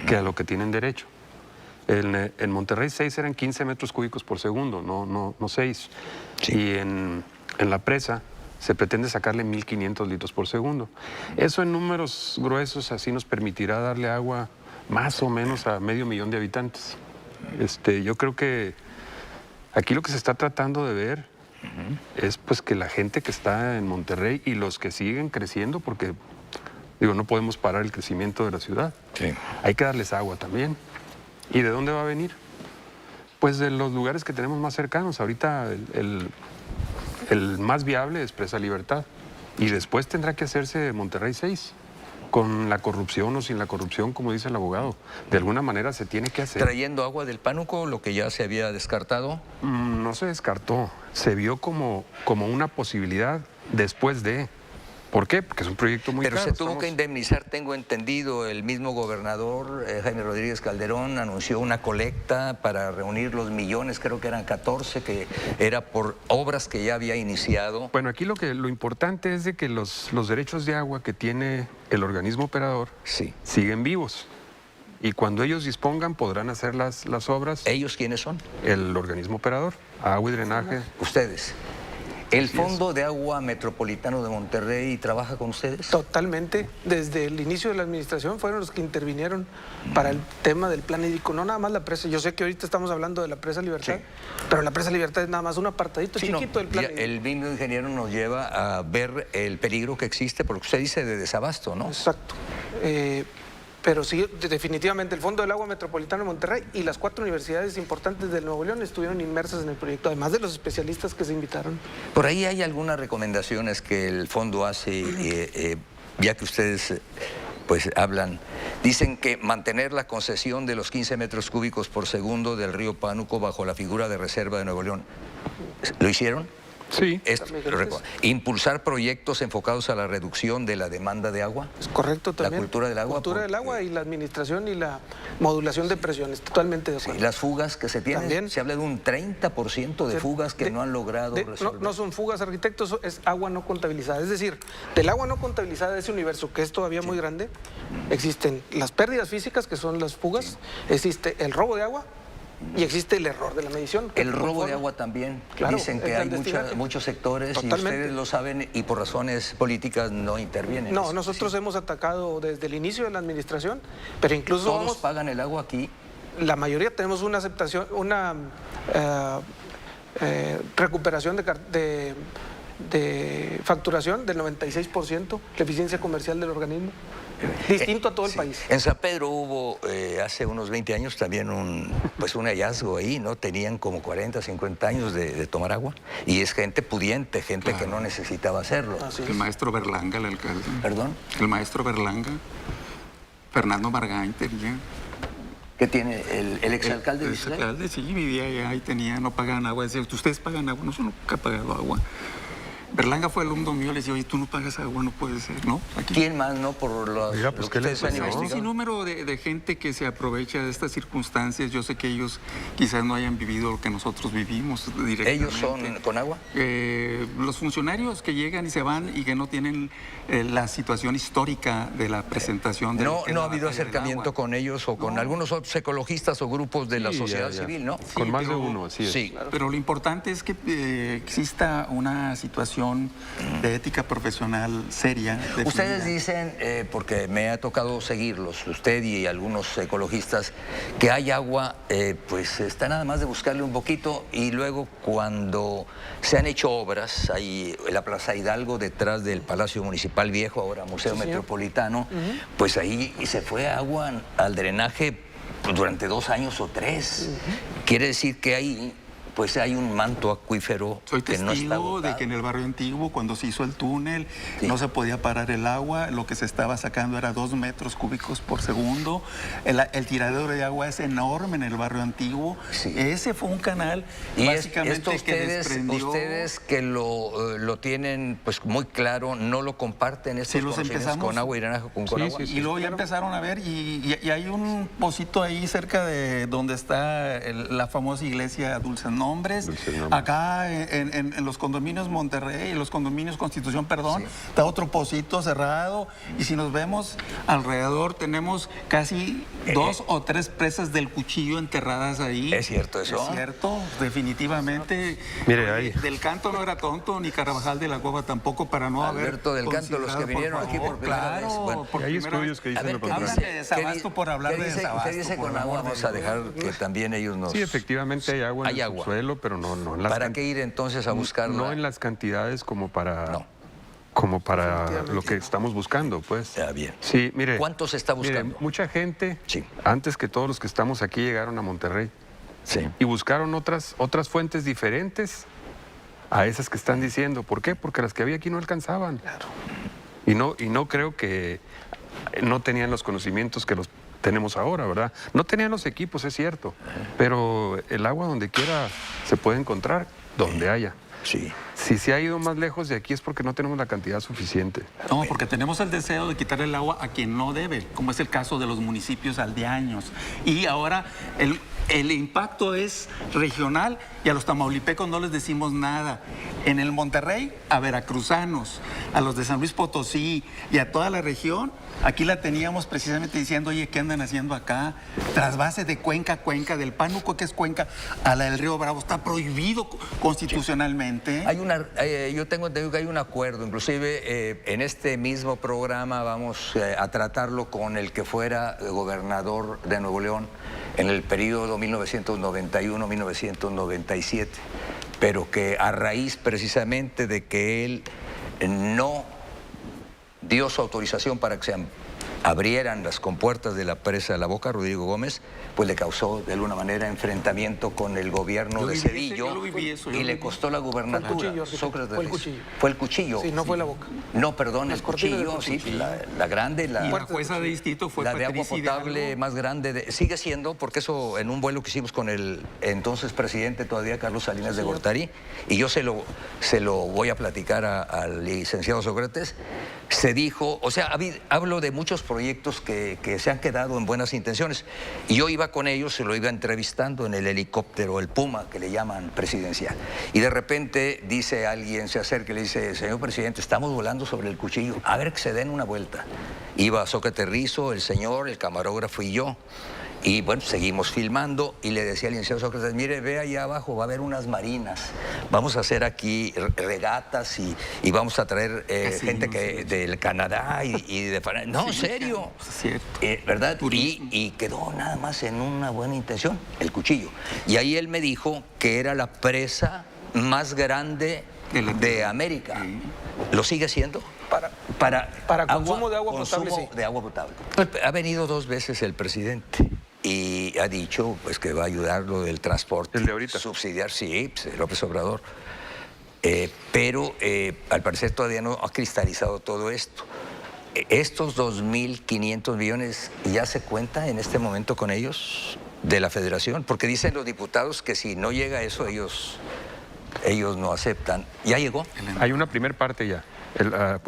que a lo que tienen derecho. En Monterrey 6 eran 15 metros cúbicos por segundo, no 6. Sí. Y en la presa se pretende sacarle 1.500 litros por segundo. Eso en números gruesos así nos permitirá darle agua más o menos a 500,000 de habitantes. Yo creo que aquí lo que se está tratando de ver es pues que la gente que está en Monterrey y los que siguen creciendo, porque digo, no podemos parar el crecimiento de la ciudad. Sí. Hay que darles agua también. ¿Y de dónde va a venir? Pues de los lugares que tenemos más cercanos. Ahorita el más viable es Presa Libertad y después tendrá que hacerse Monterrey 6. Con la corrupción o sin la corrupción, como dice el abogado, de alguna manera se tiene que hacer. ¿Trayendo agua del Pánuco, lo que ya se había descartado? No se descartó, se vio como una posibilidad después de... ¿Por qué? Porque es un proyecto muy caro. Pero se tuvo que indemnizar, tengo entendido. El mismo gobernador, Jaime Rodríguez Calderón, anunció una colecta para reunir los millones, creo que eran 14, que era por obras que ya había iniciado. Bueno, aquí lo importante es de que los derechos de agua que tiene el organismo operador siguen vivos. Y cuando ellos dispongan podrán hacer las obras. ¿Ellos quiénes son? El organismo operador, agua y drenaje. Ustedes. ¿El Fondo de Agua Metropolitano de Monterrey trabaja con ustedes? Totalmente. Desde el inicio de la administración fueron los que intervinieron para el tema del plan hídrico. No nada más la presa. Yo sé que ahorita estamos hablando de la Presa Libertad, pero la Presa Libertad es nada más un apartadito chiquito del plan hídrico. El mismo ingeniero nos lleva a ver el peligro que existe, porque usted dice de desabasto, ¿no? Exacto. Pero sí, definitivamente el Fondo del Agua Metropolitano de Monterrey y las 4 universidades importantes del Nuevo León estuvieron inmersas en el proyecto, además de los especialistas que se invitaron. Por ahí hay algunas recomendaciones que el fondo hace, ya que ustedes pues hablan. Dicen que mantener la concesión de los 15 metros cúbicos por segundo del río Pánuco bajo la figura de reserva de Nuevo León. ¿Lo hicieron? Sí. Impulsar proyectos enfocados a la reducción de la demanda de agua. Es correcto también. La cultura del agua. La cultura del agua y la administración y la modulación de presiones, totalmente de acuerdo. Sí, las fugas que se tienen, también, se habla de un 30% de fugas que no han logrado resolver. No son fugas, arquitectos, es agua no contabilizada. Es decir, del agua no contabilizada de ese universo, que es todavía muy grande, existen las pérdidas físicas, que son las fugas, muchísite el robo de agua, y existe el error de la medición. El robo de agua también. Claro, dicen que hay muchos sectores y ustedes lo saben y por razones políticas no intervienen. No, nosotros hemos atacado desde el inicio de la administración, pero incluso... ¿Todos pagan el agua aquí? La mayoría tenemos una aceptación, una recuperación de facturación del 96%, la eficiencia comercial del organismo. Distinto a todo el país. En San Pedro hubo hace unos 20 años también un hallazgo ahí, ¿no? Tenían como 40, 50 años de tomar agua y es gente pudiente, gente que no necesitaba hacerlo. El maestro Berlanga, el alcalde. ¿Perdón? El maestro Berlanga, Fernando Margain tenía. ¿Qué tiene? ¿El exalcalde? El exalcalde, sí, vivía allá y tenía, no pagaban agua. Decía, ustedes pagan agua, no, yo nunca he pagado agua. Berlanga fue alumno mío, le decía, oye, tú no pagas agua, no puede ser, ¿no? Aquí. ¿Quién más, no? Por lo que ustedes han investigado. Hay un sinnúmero de gente que se aprovecha de estas circunstancias. Yo sé que ellos quizás no hayan vivido lo que nosotros vivimos directamente. ¿Ellos son con agua? Los funcionarios que llegan y se van y que no tienen la situación histórica de la presentación de no ha habido acercamiento con ellos o con algunos otros ecologistas o grupos de la sociedad civil, ¿no? Sí, con más de uno, así es. Sí, claro. Pero lo importante es que exista una situación de ética profesional seria. Definida. Ustedes dicen, porque me ha tocado seguirlos, usted y algunos ecologistas, que hay agua, pues está nada más de buscarle un poquito y luego cuando se han hecho obras, hay la Plaza Hidalgo detrás del Palacio Municipal Viejo, ahora Museo Metropolitano, pues ahí se fue agua al drenaje durante 2 años o 3. Quiere decir que ahí pues hay un manto acuífero que no está agotado. Soy testigo de que en el barrio antiguo, cuando se hizo el túnel, no se podía parar el agua, lo que se estaba sacando era 2 metros cúbicos por segundo. El tiradero de agua es enorme en el barrio antiguo. Ese fue un canal y básicamente ustedes, que desprendió... Ustedes que lo tienen pues muy claro, no lo comparten estos conocimientos con agua y drenaje con agua. Y luego ya empezaron a ver y hay un pocito ahí cerca de donde está la famosa iglesia Dulce Nombres. Acá en los condominios Monterrey, en los condominios Constitución, está otro pocito cerrado y si nos vemos alrededor tenemos casi 2 o 3 presas del Cuchillo enterradas ahí. ¿Es cierto eso? Es cierto, definitivamente. Mire, ahí. Del Canto no era tonto, ni Carvajal de la Cueva tampoco, para no Alberto haber del Canto, los que vinieron aquí por primera vez. Bueno, hay estudios que dicen lo contrario. Hablan de desabasto por hablar de desabasto. ¿Qué dice con agua? Vamos a dejar que también ellos nos... Sí, efectivamente hay agua en el subsuelo, pero no en las... ¿Para qué ir entonces a buscarla? No en las cantidades como para lo que estamos buscando, pues. Ya, bien. Sí, mire. ¿Cuánto se está buscando? Mire, mucha gente, antes que todos los que estamos aquí, llegaron a Monterrey. Y buscaron otras fuentes diferentes a esas que están diciendo. ¿Por qué? Porque las que había aquí no alcanzaban. Claro. Y no creo que no tenían los conocimientos que los tenemos ahora, ¿verdad? No tenían los equipos, es cierto, pero el agua donde quiera se puede encontrar, donde haya. Sí. Si se ha ido más lejos de aquí es porque no tenemos la cantidad suficiente. No, porque tenemos el deseo de quitar el agua a quien no debe, como es el caso de los municipios aldeaños. Y ahora el impacto es regional y a los tamaulipecos no les decimos nada. En el Monterrey, a veracruzanos, a los de San Luis Potosí y a toda la región, aquí la teníamos precisamente diciendo, oye, ¿qué andan haciendo acá? Trasvase de cuenca a cuenca, del Pánuco, que es cuenca, a la del Río Bravo, está prohibido constitucionalmente. Yo tengo entendido que hay un acuerdo, inclusive en este mismo programa vamos a tratarlo con el que fuera gobernador de Nuevo León en el periodo 1991-1997, pero que a raíz precisamente de que él no dio su autorización para que se abrieran las compuertas de la presa La Boca, Rodrigo Gómez, pues le causó de alguna manera enfrentamiento con el gobierno de Cedillo y le costó la gubernatura. Fue el cuchillo. Fue el cuchillo. Sí, no fue la boca. No, perdón, el cuchillo, sí, la grande, y la jueza de distrito fue la de agua Patricia potable Hidalgo. más grande, sigue siendo, porque eso en un vuelo que hicimos con el entonces presidente todavía, Carlos Salinas de Gortari, y yo se lo voy a platicar al licenciado Sócrates, se dijo, o sea, hablo de muchos proyectos que se han quedado en buenas intenciones, y yo iba con ellos, se lo iba entrevistando en el helicóptero, el Puma, que le llaman presidencial, y de repente dice alguien, se acerca y le dice, señor presidente, estamos volando sobre el cuchillo, a ver que se den una vuelta. Iba Sócrates Rizo, el señor, el camarógrafo y yo. Y bueno, seguimos filmando y le decía al licenciado Sócrates, mire, ve allá abajo, va a haber unas marinas, vamos a hacer aquí regatas y vamos a traer gente del Canadá y de Francia. No, en serio, ¿verdad? Y quedó nada más en una buena intención, el cuchillo. Y ahí él me dijo que era la presa más grande de América. ¿Lo sigue siendo? Para consumo de agua potable, sí. De agua potable. Ha venido 2 veces el presidente y ha dicho pues que va a ayudar lo del transporte. ¿El de ahorita? Subsidiar, sí, López Obrador. Pero al parecer todavía no ha cristalizado todo esto. Estos 2.500 millones, ¿ya se cuenta en este momento con ellos de la Federación? Porque dicen los diputados que si no llega eso, ellos no aceptan. ¿Ya llegó? Hay una primer parte ya. Pero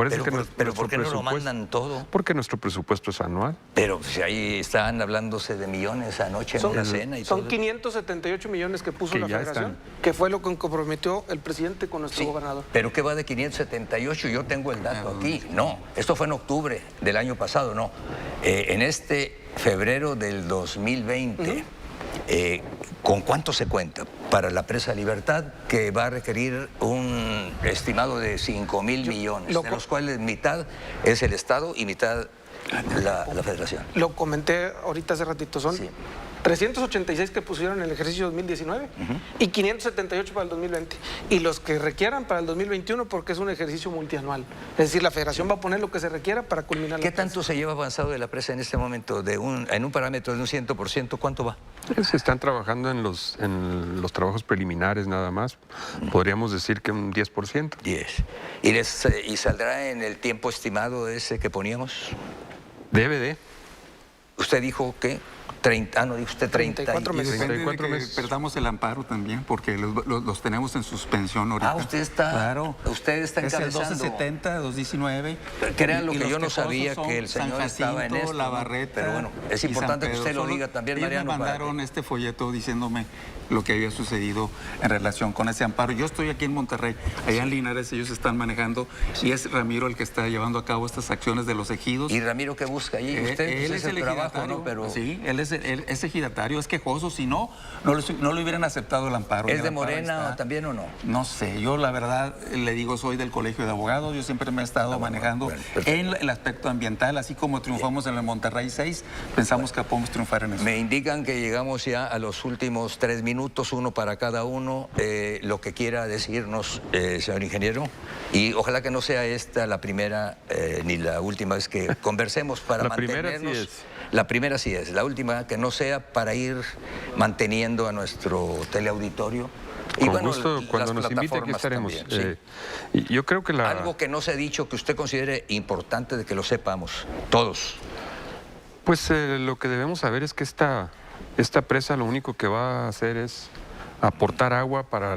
¿por qué no lo mandan todo? Porque nuestro presupuesto es anual. Pero si ahí estaban hablándose de millones anoche en la cena y todo. Son 578 millones que puso la Federación, que fue lo que comprometió el presidente con nuestro gobernador. ¿Pero qué va de 578? Yo tengo el dato aquí. No, esto fue en octubre del año pasado, no. En este febrero del 2020... ¿Con cuánto se cuenta para la presa Libertad, que va a requerir un estimado de 5.000 millones, de los cuales mitad es el Estado y mitad la Federación? Lo comenté ahorita hace ratito, son 386 que pusieron en el ejercicio 2019 y 578 para el 2020. Y los que requieran para el 2021 porque es un ejercicio multianual. Es decir, la Federación va a poner lo que se requiera para culminar la ¿Qué tanto se lleva avanzado de la presa en este momento? En un parámetro de un 100%, ¿cuánto va? Se están trabajando en los trabajos preliminares nada más. Podríamos decir que un 10%. 10. ¿Y saldrá en el tiempo estimado ese que poníamos? Debe de. ¿Usted dijo que 30, no, dijo usted 34 meses. Depende de que perdamos el amparo también, porque los tenemos en suspensión ahorita. Usted está, claro. Usted está encabezando. Es el 1270, 219. Crean lo que yo no sabía, que el señor estaba en esto. Labarreta, pero bueno, es importante que usted lo diga también, Mariano. Me mandaron este folleto diciéndome lo que había sucedido en relación con ese amparo. Yo estoy aquí en Monterrey, allá en Linares ellos están manejando, y es Ramiro el que está llevando a cabo estas acciones de los ejidos. ¿Y Ramiro qué busca allí? Usted él es el trabajo, ¿no? Pero sí, él es ejidatario, es quejoso, si no le hubieran aceptado el amparo. ¿Es de Morena también o no? No sé, yo la verdad le digo, soy del Colegio de Abogados, yo siempre me he estado manejando en el aspecto ambiental, así como triunfamos en el Monterrey 6, pensamos que podemos triunfar en eso. Me indican que llegamos ya a los últimos 3 minutos, uno para cada uno, lo que quiera decirnos, señor ingeniero, y ojalá que no sea esta la primera ni la última vez que conversemos para mantenernos. La primera sí es, la última que no sea para ir manteniendo a nuestro teleauditorio. Y con gusto, cuando nos invite aquí estaremos. También, sí. Yo creo que algo que no se ha dicho que usted considere importante de que lo sepamos, todos. Pues lo que debemos saber es que esta presa lo único que va a hacer es aportar agua para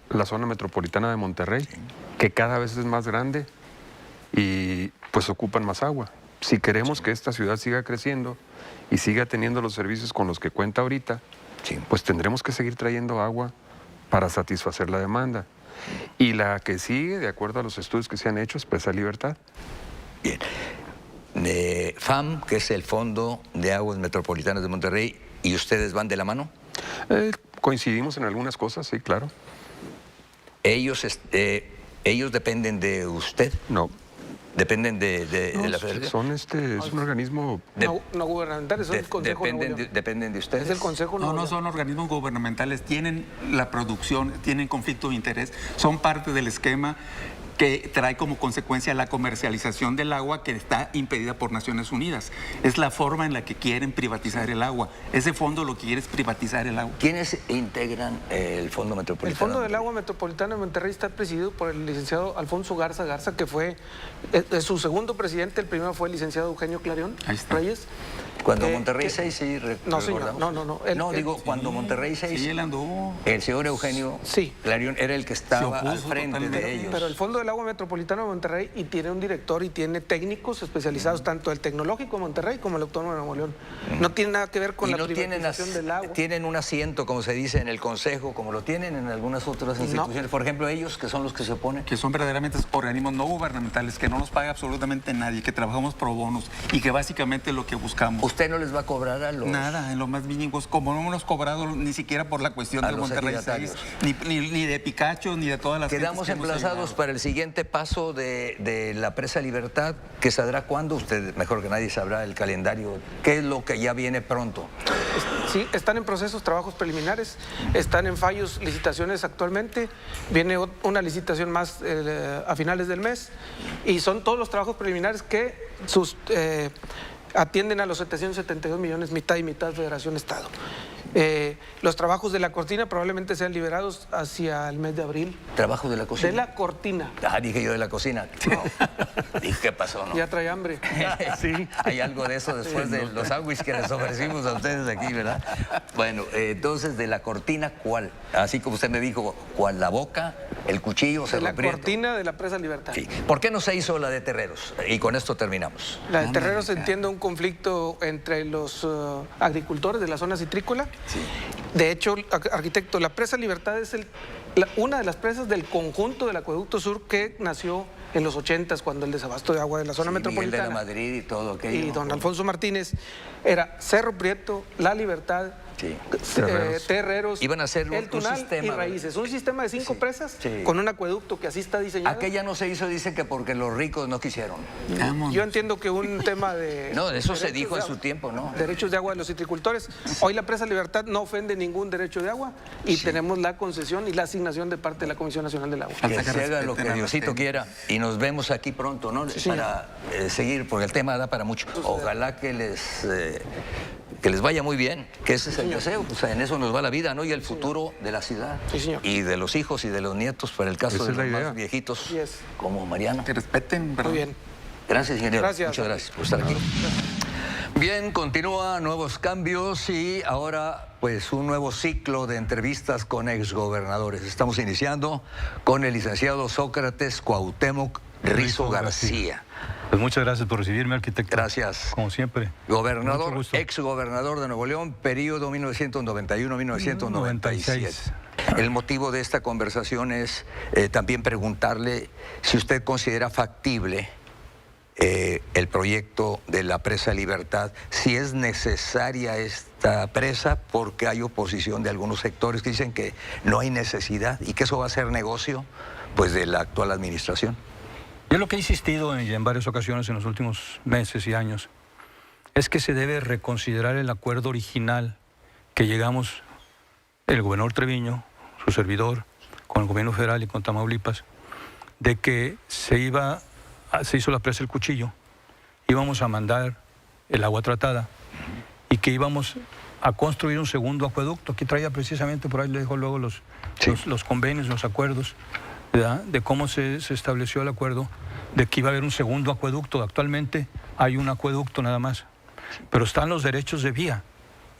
la zona metropolitana de Monterrey, que cada vez es más grande y pues ocupan más agua. Si queremos que esta ciudad siga creciendo y siga teniendo los servicios con los que cuenta ahorita, pues tendremos que seguir trayendo agua para satisfacer la demanda. Y la que sigue, de acuerdo a los estudios que se han hecho, es Presa Libertad. Bien. FAM, que es el Fondo de Aguas Metropolitanas de Monterrey, ¿y ustedes van de la mano? Coincidimos en algunas cosas, sí, claro. ¿Ellos dependen de usted? No. ¿Dependen de la Federación? Es un organismo... No gubernamental, es el Consejo de Nuevo León. ¿Dependen de ustedes? Es el Consejo Nuevo León. No son organismos gubernamentales, tienen la producción, tienen conflicto de interés, son parte del esquema. que trae como consecuencia la comercialización del agua que está impedida por Naciones Unidas. Es la forma en la que quieren privatizar el agua. Ese fondo lo que quiere es privatizar el agua. ¿Quiénes integran el Fondo Metropolitano? El Fondo del Agua Metropolitano de Monterrey está presidido por el licenciado Alfonso Garza, que fue su segundo presidente. El primero fue el licenciado Eugenio Clarión Reyes. Cuando Monterrey 6, sí, no, señor, no. Cuando Monterrey 6, sí, él anduvo. El señor Eugenio Clarión era el que estaba al frente de ellos. Pero el Fondo del Agua Metropolitano de Monterrey y tiene un director y tiene técnicos especializados, tanto el Tecnológico de Monterrey como el Autónomo de Nuevo León. No tiene nada que ver con la privatización del agua. Tienen un asiento, como se dice, en el Consejo, como lo tienen en algunas otras instituciones. Por ejemplo, ellos, que son los que se oponen. Que son verdaderamente organismos no gubernamentales, que no nos paga absolutamente nadie, que trabajamos pro bonos y que básicamente lo que buscamos. ¿Usted no les va a cobrar a los...? Nada, en lo más mínimos, como no hemos cobrado ni siquiera por la cuestión del Monterrey 6, ni de Picacho, ni de todas las... Quedamos emplazados para el siguiente paso de la Presa Libertad, que saldrá cuándo. Usted mejor que nadie sabrá el calendario. ¿Qué es lo que ya viene pronto? Sí, están en procesos trabajos preliminares, están en fallos licitaciones actualmente, viene una licitación más a finales del mes y son todos los trabajos preliminares que atienden a los 772 millones, mitad y mitad Federación-Estado. Los trabajos de la cortina probablemente sean liberados hacia el mes de abril. ¿Trabajos de la cocina? De la cortina. Ah, dije yo de la cocina. No. Dije, ¿qué pasó? ¿No? Ya trae hambre. Sí. Hay algo de eso después de los sándwiches que les ofrecimos a ustedes aquí, ¿verdad? Bueno, entonces, de la cortina, ¿cuál? Así como usted me dijo, ¿cuál? ¿La boca? ¿El cuchillo? De la cortina de la Presa Libertad. Sí. ¿Por qué no se hizo la de Terreros? Y con esto terminamos. La de Terreros entiende un conflicto entre los agricultores de la zona citrícola. Sí. De hecho, arquitecto, la Presa Libertad es una de las presas del conjunto del Acueducto Sur que nació en los 80s, cuando el desabasto de agua de la zona metropolitana. Miguel de la Madrid y todo aquello. Y don Alfonso Martínez era Cerro Prieto, La Libertad, Terreros, iban a hacer El Tunal sistema, y Raíces. Un sistema de 5 presas con un acueducto que así está diseñado. Aquella no se hizo, dice que porque los ricos no quisieron. Yo entiendo que un tema de... No, eso se dijo en su tiempo, ¿no? Derechos de agua de los citricultores. Hoy la Presa Libertad no ofende ningún derecho de agua y tenemos la concesión y la asignación de parte de la Comisión Nacional del Agua. Que se haga lo que Diosito quiera y nos vemos aquí pronto, ¿no? Para seguir, porque el tema da para mucho. Ojalá que les vaya muy bien, que ese es el deseo. O sea, en eso nos va la vida, ¿no? Y el futuro de la ciudad. Y de los hijos y de los nietos, para el caso de los más viejitos, como Mariano. Que respeten, ¿verdad? Muy bien. Gracias, ingeniero. Gracias. Muchas gracias por estar aquí. Bien, continúa Nuevos Cambios y ahora pues un nuevo ciclo de entrevistas con exgobernadores. Estamos iniciando con el licenciado Sócrates Cuauhtémoc Rizo García. Pues muchas gracias por recibirme, arquitecto. Gracias. Como siempre. Gobernador, exgobernador de Nuevo León, periodo 1991-1997. El motivo de esta conversación es también preguntarle si usted considera factible el proyecto de la Presa Libertad, si es necesaria esta presa, porque hay oposición de algunos sectores que dicen que no hay necesidad y que eso va a ser negocio pues de la actual administración. Yo lo que he insistido en varias ocasiones en los últimos meses y años es que se debe reconsiderar el acuerdo original que llegamos el gobernador Treviño, su servidor, con el gobierno federal y con Tamaulipas, de que se hizo la presa El Cuchillo, íbamos a mandar el agua tratada y que íbamos a construir un segundo acueducto. Aquí traía precisamente, por ahí le dejo luego los convenios, los acuerdos, ¿verdad? De cómo se estableció el acuerdo de que iba a haber un segundo acueducto. Actualmente hay un acueducto nada más, pero están los derechos de vía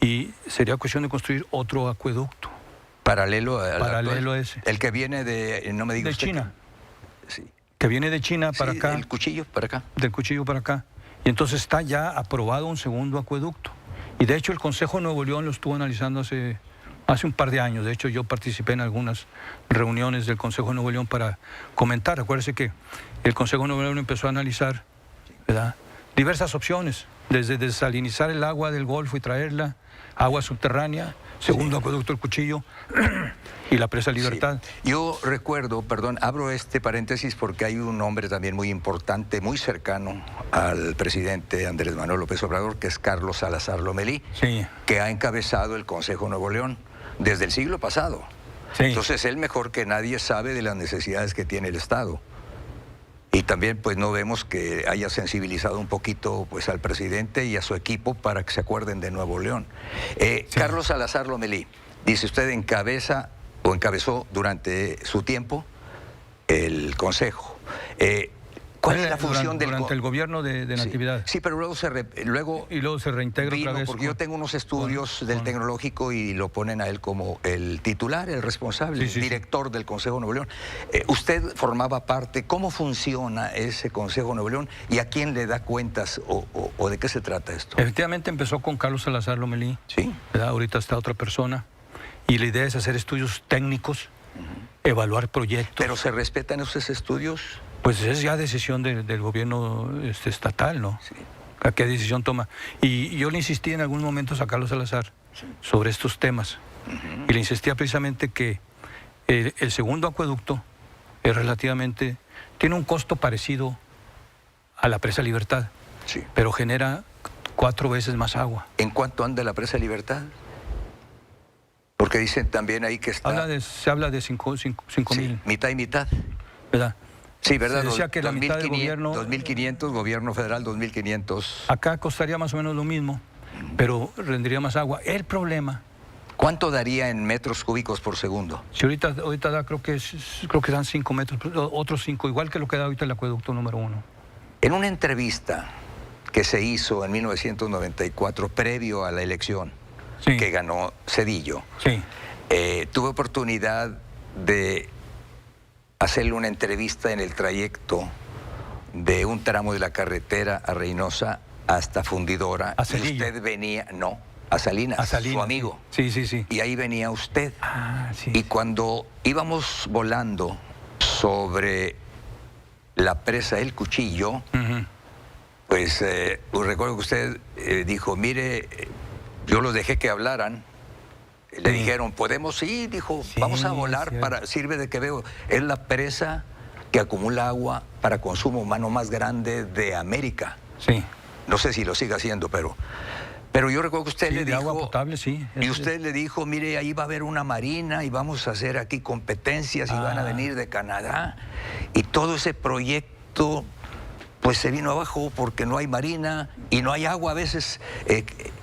y sería cuestión de construir otro acueducto. Paralelo a ese. El que viene de, no me diga de usted, China. Sí. Que viene de China para acá. Del Cuchillo para acá. Del Cuchillo para acá. Y entonces está ya aprobado un segundo acueducto. Y de hecho el Consejo de Nuevo León lo estuvo analizando hace un par de años. De hecho yo participé en algunas reuniones del Consejo de Nuevo León para comentar. Acuérdese que el Consejo de Nuevo León empezó a analizar, ¿verdad?, diversas opciones, desde desalinizar el agua del Golfo y traerla, agua subterránea, segundo acueducto El Cuchillo y la Presa Libertad. Sí. Yo recuerdo, perdón, abro este paréntesis porque hay un hombre también muy importante, muy cercano al presidente Andrés Manuel López Obrador, que es Carlos Salazar Lomelí, que ha encabezado el Consejo de Nuevo León desde el siglo pasado. Entonces él mejor que nadie sabe de las necesidades que tiene el Estado. Y también pues no vemos que haya sensibilizado un poquito pues al presidente y a su equipo para que se acuerden de Nuevo León. Sí. Carlos Salazar Lomelí, dice usted encabezó durante su tiempo el Consejo. ¿Cuál es la función durante el gobierno de Natividad? Sí, pero luego se reintegra otra vez. Porque yo tengo unos estudios del Tecnológico y lo ponen a él como el titular, el responsable, el director del Consejo de Nuevo León. Usted formaba parte. ¿Cómo funciona ese Consejo de Nuevo León y a quién le da cuentas o de qué se trata esto? Efectivamente empezó con Carlos Salazar Lomelí. Sí. Ahorita está otra persona. Y la idea es hacer estudios técnicos, evaluar proyectos. ¿Pero se respetan esos estudios? Pues es ya decisión del gobierno estatal, ¿no? Sí. ¿A qué decisión toma? Y yo le insistí en algún momento a Carlos Salazar sobre estos temas. Y le insistía precisamente que el segundo acueducto es relativamente... Tiene un costo parecido a la presa Libertad, pero genera 4 veces más agua. ¿En cuánto anda la presa Libertad? Porque dicen también ahí que está... Se habla de 5,000. Mitad y mitad. ¿Verdad? Sí, ¿verdad? Se decía que la mitad del gobierno... 2.500, gobierno federal, 2.500. Acá costaría más o menos lo mismo, pero rendiría más agua. El problema... ¿Cuánto daría en metros cúbicos por segundo? Si ahorita da, creo que dan 5 metros, otros 5, igual que lo que da ahorita el acueducto número 1. En una entrevista que se hizo en 1994, previo a la elección que ganó Zedillo, tuve oportunidad de hacerle una entrevista en el trayecto de un tramo de la carretera a Reynosa hasta Fundidora. ¿A Zedillo? Y usted venía, a Salinas, su amigo. Sí. Y ahí venía usted. Sí. Y cuando íbamos volando sobre la presa El Cuchillo, pues recuerdo que usted dijo, mire, yo los dejé que hablaran. Le dijeron, ¿podemos ir? Dijo, vamos a volar, sirve de que veo. Es la presa que acumula agua para consumo humano más grande de América. Sí. No sé si lo sigue haciendo, pero yo recuerdo que usted le dijo... agua potable, sí. Y usted le dijo, mire, ahí va a haber una marina y vamos a hacer aquí competencias y van a venir de Canadá. Y todo ese proyecto, pues se vino abajo porque no hay marina y no hay agua a veces...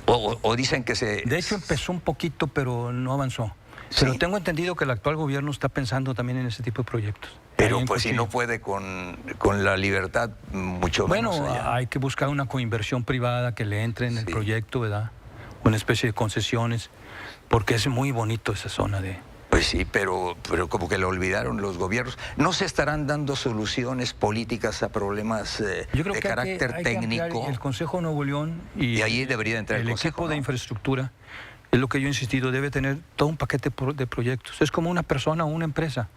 O dicen que se... De hecho empezó un poquito, pero no avanzó. Pero tengo entendido que el actual gobierno está pensando también en ese tipo de proyectos. Pero pues si no puede con la Libertad, mucho menos. Bueno, hay que buscar una coinversión privada que le entre en el proyecto, ¿verdad? Una especie de concesiones, porque es muy bonito esa zona de... Pues sí, pero como que lo olvidaron los gobiernos. ¿No se estarán dando soluciones políticas a problemas Yo creo de que carácter hay técnico? Que el Consejo de Nuevo León y ahí debería entrar el Consejo, equipo de infraestructura, es lo que yo he insistido, debe tener todo un paquete de proyectos. Es como una persona o una empresa.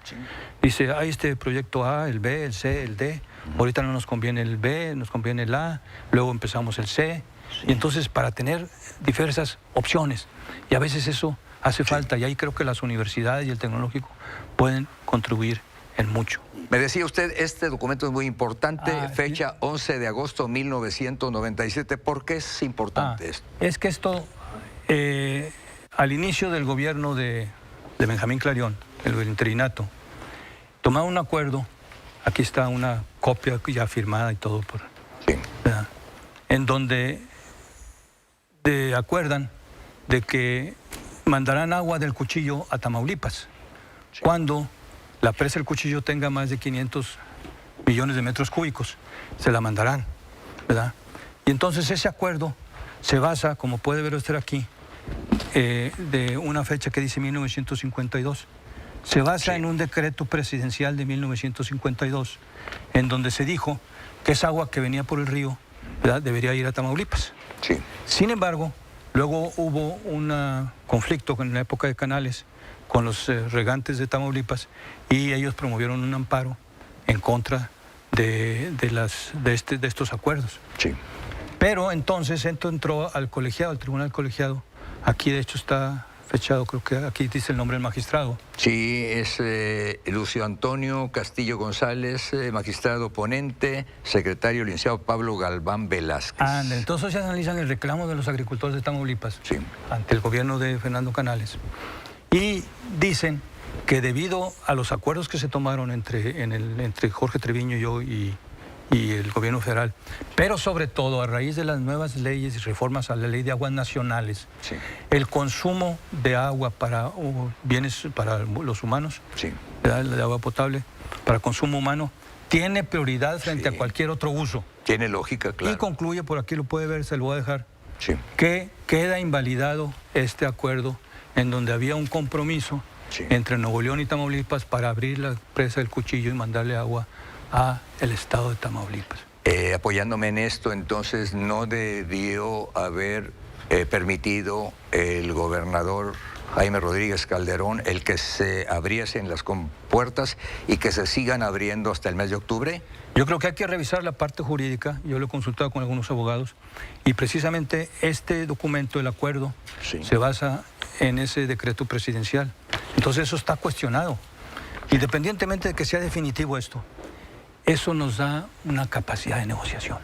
Dice, hay este proyecto A, el B, el C, el D. Ahorita no nos conviene el B, nos conviene el A, luego empezamos el C. Y entonces para tener diversas opciones. Y a veces eso hace falta, y ahí creo que las universidades y el tecnológico pueden contribuir en mucho. Me decía usted, este documento es muy importante, fecha 11 de agosto de 1997. ¿Por qué es importante esto? Es que esto, al inicio del gobierno de Benjamín Clarión, el interinato, tomaron un acuerdo, aquí está una copia ya firmada y todo, en donde acuerdan de que mandarán agua del Cuchillo a Tamaulipas. Cuando la presa del Cuchillo tenga más de 500 millones de metros cúbicos, se la mandarán, ¿verdad? Y entonces ese acuerdo se basa, como puede ver usted aquí, de una fecha que dice 1952. Se basa en un decreto presidencial de 1952, en donde se dijo que esa agua que venía por el río, ¿verdad?, debería ir a Tamaulipas. Sin embargo, luego hubo un conflicto en la época de Canales con los regantes de Tamaulipas y ellos promovieron un amparo en contra de estos acuerdos. Pero entonces entró al colegiado, al tribunal colegiado. Aquí de hecho está fechado, creo que aquí dice el nombre del magistrado. Sí, es Lucio Antonio Castillo González, magistrado ponente, secretario licenciado Pablo Galván Velázquez. Entonces se analizan el reclamo de los agricultores de Tamaulipas ante el gobierno de Fernando Canales. Y dicen que debido a los acuerdos que se tomaron entre Jorge Treviño y yo y el gobierno federal, pero sobre todo a raíz de las nuevas leyes y reformas a la ley de aguas nacionales, sí, el consumo de agua para bienes para los humanos, sí, de agua potable para consumo humano, tiene prioridad frente a cualquier otro uso. Tiene lógica, claro. Y concluye, por aquí lo puede ver, se lo voy a dejar, sí, que queda invalidado este acuerdo en donde había un compromiso, sí, entre Nuevo León y Tamaulipas para abrir la presa del Cuchillo y mandarle agua a el estado de Tamaulipas. Apoyándome en esto, entonces no debió haber permitido el gobernador Jaime Rodríguez Calderón el que se abriesen las compuertas y que se sigan abriendo hasta el mes de octubre. Yo creo que hay que revisar la parte jurídica, yo lo he consultado con algunos abogados, y precisamente este documento, el acuerdo, sí, se basa en ese decreto presidencial. Entonces eso está cuestionado. Independientemente de que sea definitivo esto, eso nos da una capacidad de negociación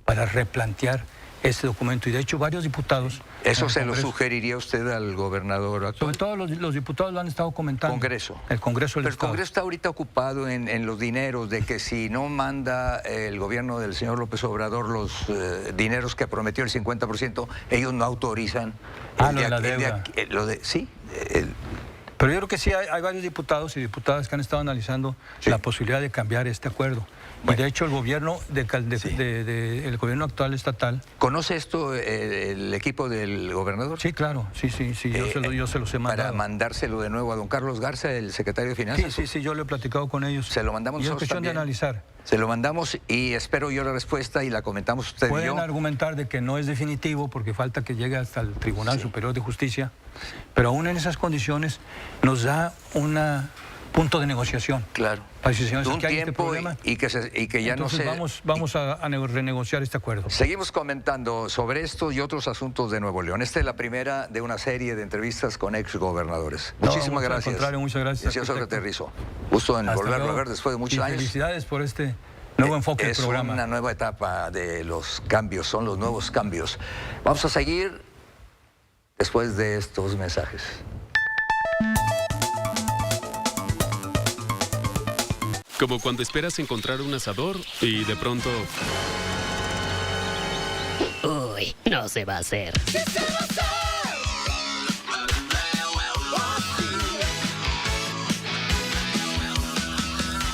para replantear este documento. Y de hecho varios diputados... ¿Eso se lo sugeriría usted al gobernador actual? Sobre todo los diputados lo han estado comentando. Congreso. El Congreso del Pero Estado. El Congreso está ahorita ocupado en los dineros, de que si no manda el gobierno del señor López Obrador los dineros que prometió, el 50%, ellos no autorizan. Lo de la deuda. Sí. Pero yo creo que sí hay varios diputados y diputadas que han estado analizando, sí, la posibilidad de cambiar este acuerdo. Bueno. Y de hecho el gobierno el gobierno actual estatal... ¿Conoce esto el equipo del gobernador? Sí, claro, sí, yo se los he mandado. Para mandárselo de nuevo a don Carlos Garza, el secretario de Finanzas. Sí, yo lo he platicado con ellos. Se lo mandamos nosotros también. Es cuestión de analizar. Se lo mandamos y espero yo la respuesta y la comentamos usted y yo. Pueden argumentar de que no es definitivo porque falta que llegue hasta el Tribunal Superior de Justicia, pero aún en esas condiciones nos da un punto de negociación. Claro. Para si un que hay tiempo y que ya entonces no se... Vamos a renegociar este acuerdo. Seguimos comentando sobre esto y otros asuntos de Nuevo León. Esta es la primera de una serie de entrevistas con exgobernadores. Muchísimas gracias. Al contrario, muchas gracias. Señor Sócrates Rizo. Gusto en volverlo a ver después de muchos años. Felicidades por este nuevo enfoque del programa. Es una nueva etapa de los cambios, son los nuevos cambios. Vamos a seguir después de estos mensajes. Como cuando esperas encontrar un asador y de pronto... Uy, no se va a hacer. ¡Sí se va a hacer!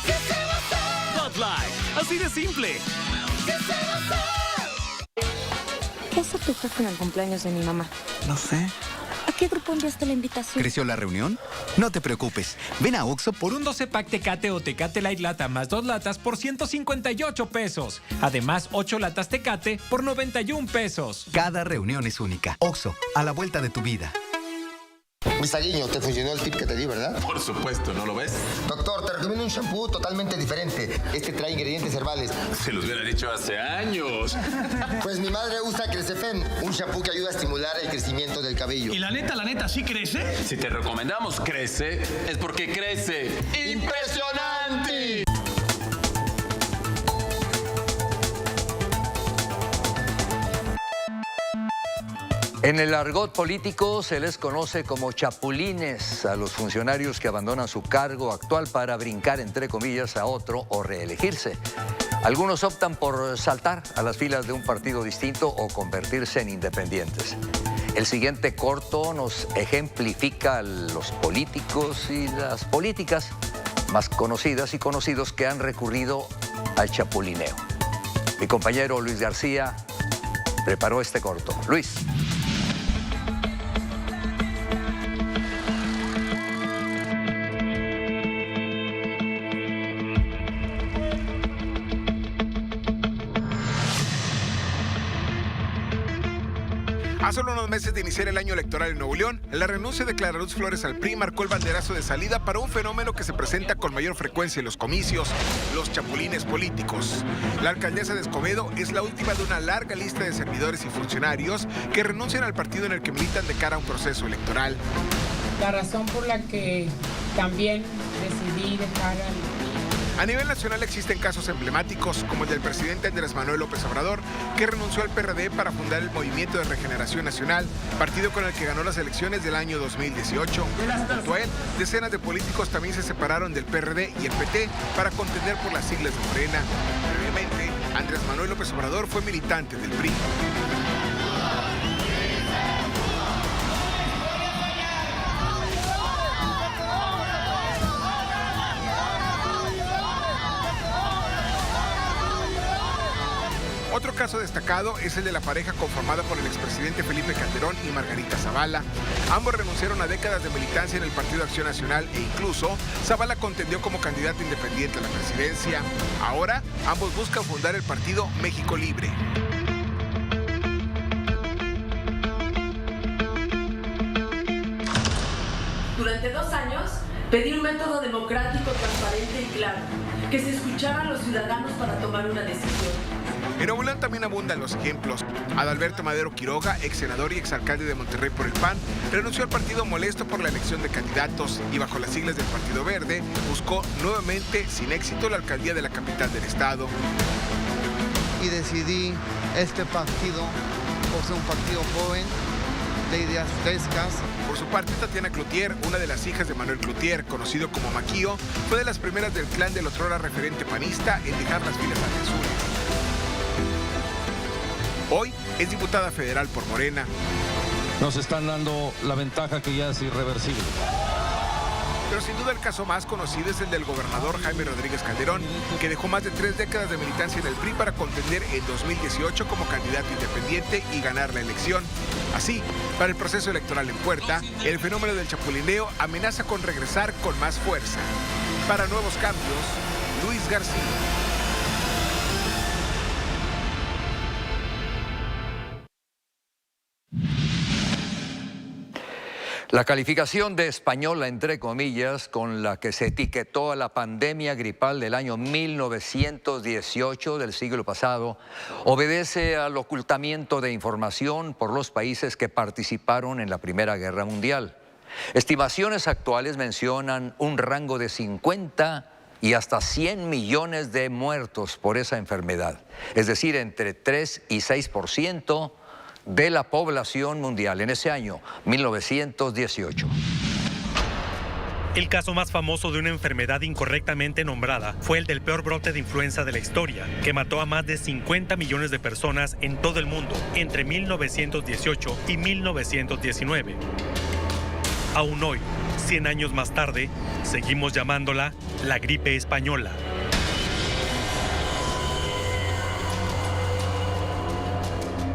¡Sí se va a hacer! Bud Light, así de simple. ¡Sí se va a hacer! ¿Qué hace tu jefe en el cumpleaños de mi mamá? No sé. ¿A qué grupo enviaste la invitación? ¿Creció la reunión? No te preocupes. Ven a Oxxo por un 12-pack Tecate o Tecate Light Lata más 2 latas por 158 pesos. Además, 8 latas Tecate por 91 pesos. Cada reunión es única. Oxxo, a la vuelta de tu vida. Misaguiño, te funcionó el tip que te di, ¿verdad? Por supuesto, ¿no lo ves? Doctor, te recomiendo un shampoo totalmente diferente. Este trae ingredientes herbales. Se los hubiera dicho hace años. Pues mi madre usa Crescefen, un shampoo que ayuda a estimular el crecimiento del cabello. ¿Y la neta, sí crece? Si te recomendamos crece, es porque crece. ¡Impresionante! En el argot político se les conoce como chapulines a los funcionarios que abandonan su cargo actual para brincar, entre comillas, a otro o reelegirse. Algunos optan por saltar a las filas de un partido distinto o convertirse en independientes. El siguiente corto nos ejemplifica a los políticos y las políticas más conocidas y conocidos que han recurrido al chapulineo. Mi compañero Luis García preparó este corto. Luis. A solo unos meses de iniciar el año electoral en Nuevo León, la renuncia de Clara Luz Flores al PRI marcó el banderazo de salida para un fenómeno que se presenta con mayor frecuencia en los comicios, los chapulines políticos. La alcaldesa de Escobedo es la última de una larga lista de servidores y funcionarios que renuncian al partido en el que militan de cara a un proceso electoral. La razón por la que también decidí dejar al PRI A nivel nacional existen casos emblemáticos, como el del presidente Andrés Manuel López Obrador, que renunció al PRD para fundar el Movimiento de Regeneración Nacional, partido con el que ganó las elecciones del año 2018. Junto a él, decenas de políticos también se separaron del PRD y el PT para contender por las siglas de Morena. Previamente, Andrés Manuel López Obrador fue militante del PRI. Otro caso destacado es el de la pareja conformada por el expresidente Felipe Calderón y Margarita Zavala. Ambos renunciaron a décadas de militancia en el Partido Acción Nacional e incluso Zavala contendió como candidato independiente a la presidencia. Ahora, ambos buscan fundar el partido México Libre. Durante 2 años, pedí un método democrático, transparente y claro, que se escuchara a los ciudadanos para tomar una decisión. En Nuevo León también abundan los ejemplos. Adalberto Madero Quiroga, ex senador y exalcalde de Monterrey por el PAN, renunció al partido molesto por la elección de candidatos y bajo las siglas del Partido Verde buscó nuevamente, sin éxito, la alcaldía de la capital del estado. Y decidí este partido por ser un partido joven, de ideas frescas. Por su parte, Tatiana Cloutier, una de las hijas de Manuel Cloutier, conocido como Maquío, fue de las primeras del clan del otrora referente panista en dejar las filas azules. Hoy es diputada federal por Morena. Nos están dando la ventaja que ya es irreversible. Pero sin duda el caso más conocido es el del gobernador Jaime Rodríguez Calderón, que dejó más de 3 décadas de militancia en el PRI para contender en 2018 como candidato independiente y ganar la elección. Así, para el proceso electoral en puerta, el fenómeno del chapulineo amenaza con regresar con más fuerza. Para Nuevos Cambios, Luis García. La calificación de española, entre comillas, con la que se etiquetó a la pandemia gripal del año 1918 del siglo pasado, obedece al ocultamiento de información por los países que participaron en la Primera Guerra Mundial. Estimaciones actuales mencionan un rango de 50 y hasta 100 millones de muertos por esa enfermedad, es decir, entre 3 y 6% de la población mundial en ese año, 1918. El caso más famoso de una enfermedad incorrectamente nombrada fue el del peor brote de influenza de la historia, que mató a más de 50 millones de personas en todo el mundo entre 1918 y 1919. Aún hoy, 100 años más tarde, seguimos llamándola la gripe española.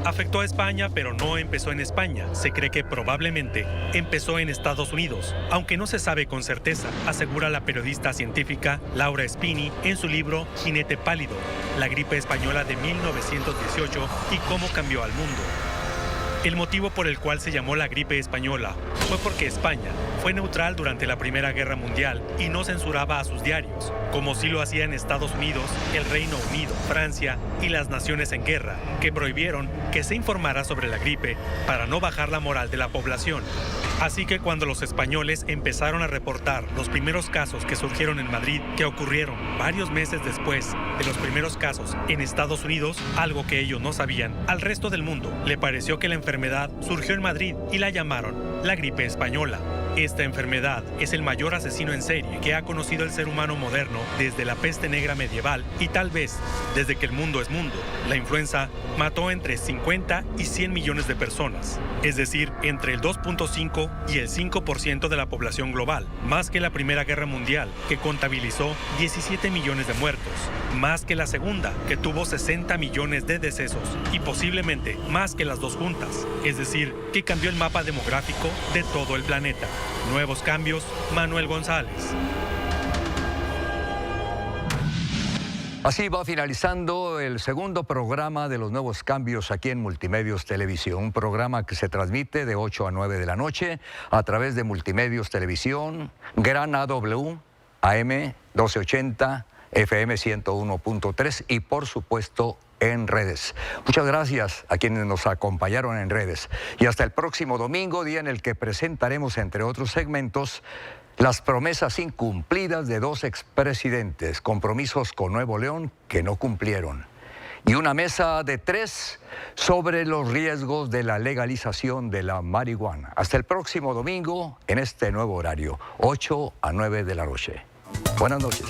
Afectó a España, pero no empezó en España. Se cree que probablemente empezó en Estados Unidos, aunque no se sabe con certeza, asegura la periodista científica Laura Spini en su libro Jinete Pálido, la gripe española de 1918 y cómo cambió al mundo. El motivo por el cual se llamó la gripe española fue porque España fue neutral durante la Primera Guerra Mundial y no censuraba a sus diarios, como sí lo hacían Estados Unidos, el Reino Unido, Francia y las naciones en guerra, que prohibieron que se informara sobre la gripe para no bajar la moral de la población. Así que cuando los españoles empezaron a reportar los primeros casos que surgieron en Madrid, que ocurrieron varios meses después de los primeros casos en Estados Unidos, algo que ellos no sabían, al resto del mundo le pareció que la enfermedad surgió en Madrid y la llamaron la gripe española. Esta enfermedad es el mayor asesino en serie que ha conocido el ser humano moderno desde la peste negra medieval y tal vez desde que el mundo es mundo. La influenza mató entre 50 y 100 millones de personas, es decir, entre el 2.5 y el 5% de la población global, más que la Primera Guerra Mundial, que contabilizó 17 millones de muertos, más que la Segunda, que tuvo 60 millones de decesos y posiblemente más que las dos juntas, es decir, que cambió el mapa demográfico de todo el planeta. Nuevos Cambios, Manuel González. Así va finalizando el segundo programa de los Nuevos Cambios aquí en Multimedios Televisión, un programa que se transmite de 8 a 9 de la noche a través de Multimedios Televisión, Gran AW, AM 1280, FM 101.3 y por supuesto en redes. Muchas gracias a quienes nos acompañaron en redes y hasta el próximo domingo, día en el que presentaremos, entre otros segmentos, Las promesas incumplidas de 2 expresidentes, compromisos con Nuevo León que no cumplieron. Y una mesa de 3 sobre los riesgos de la legalización de la marihuana. Hasta el próximo domingo en este nuevo horario, 8 a 9 de la noche. Buenas noches.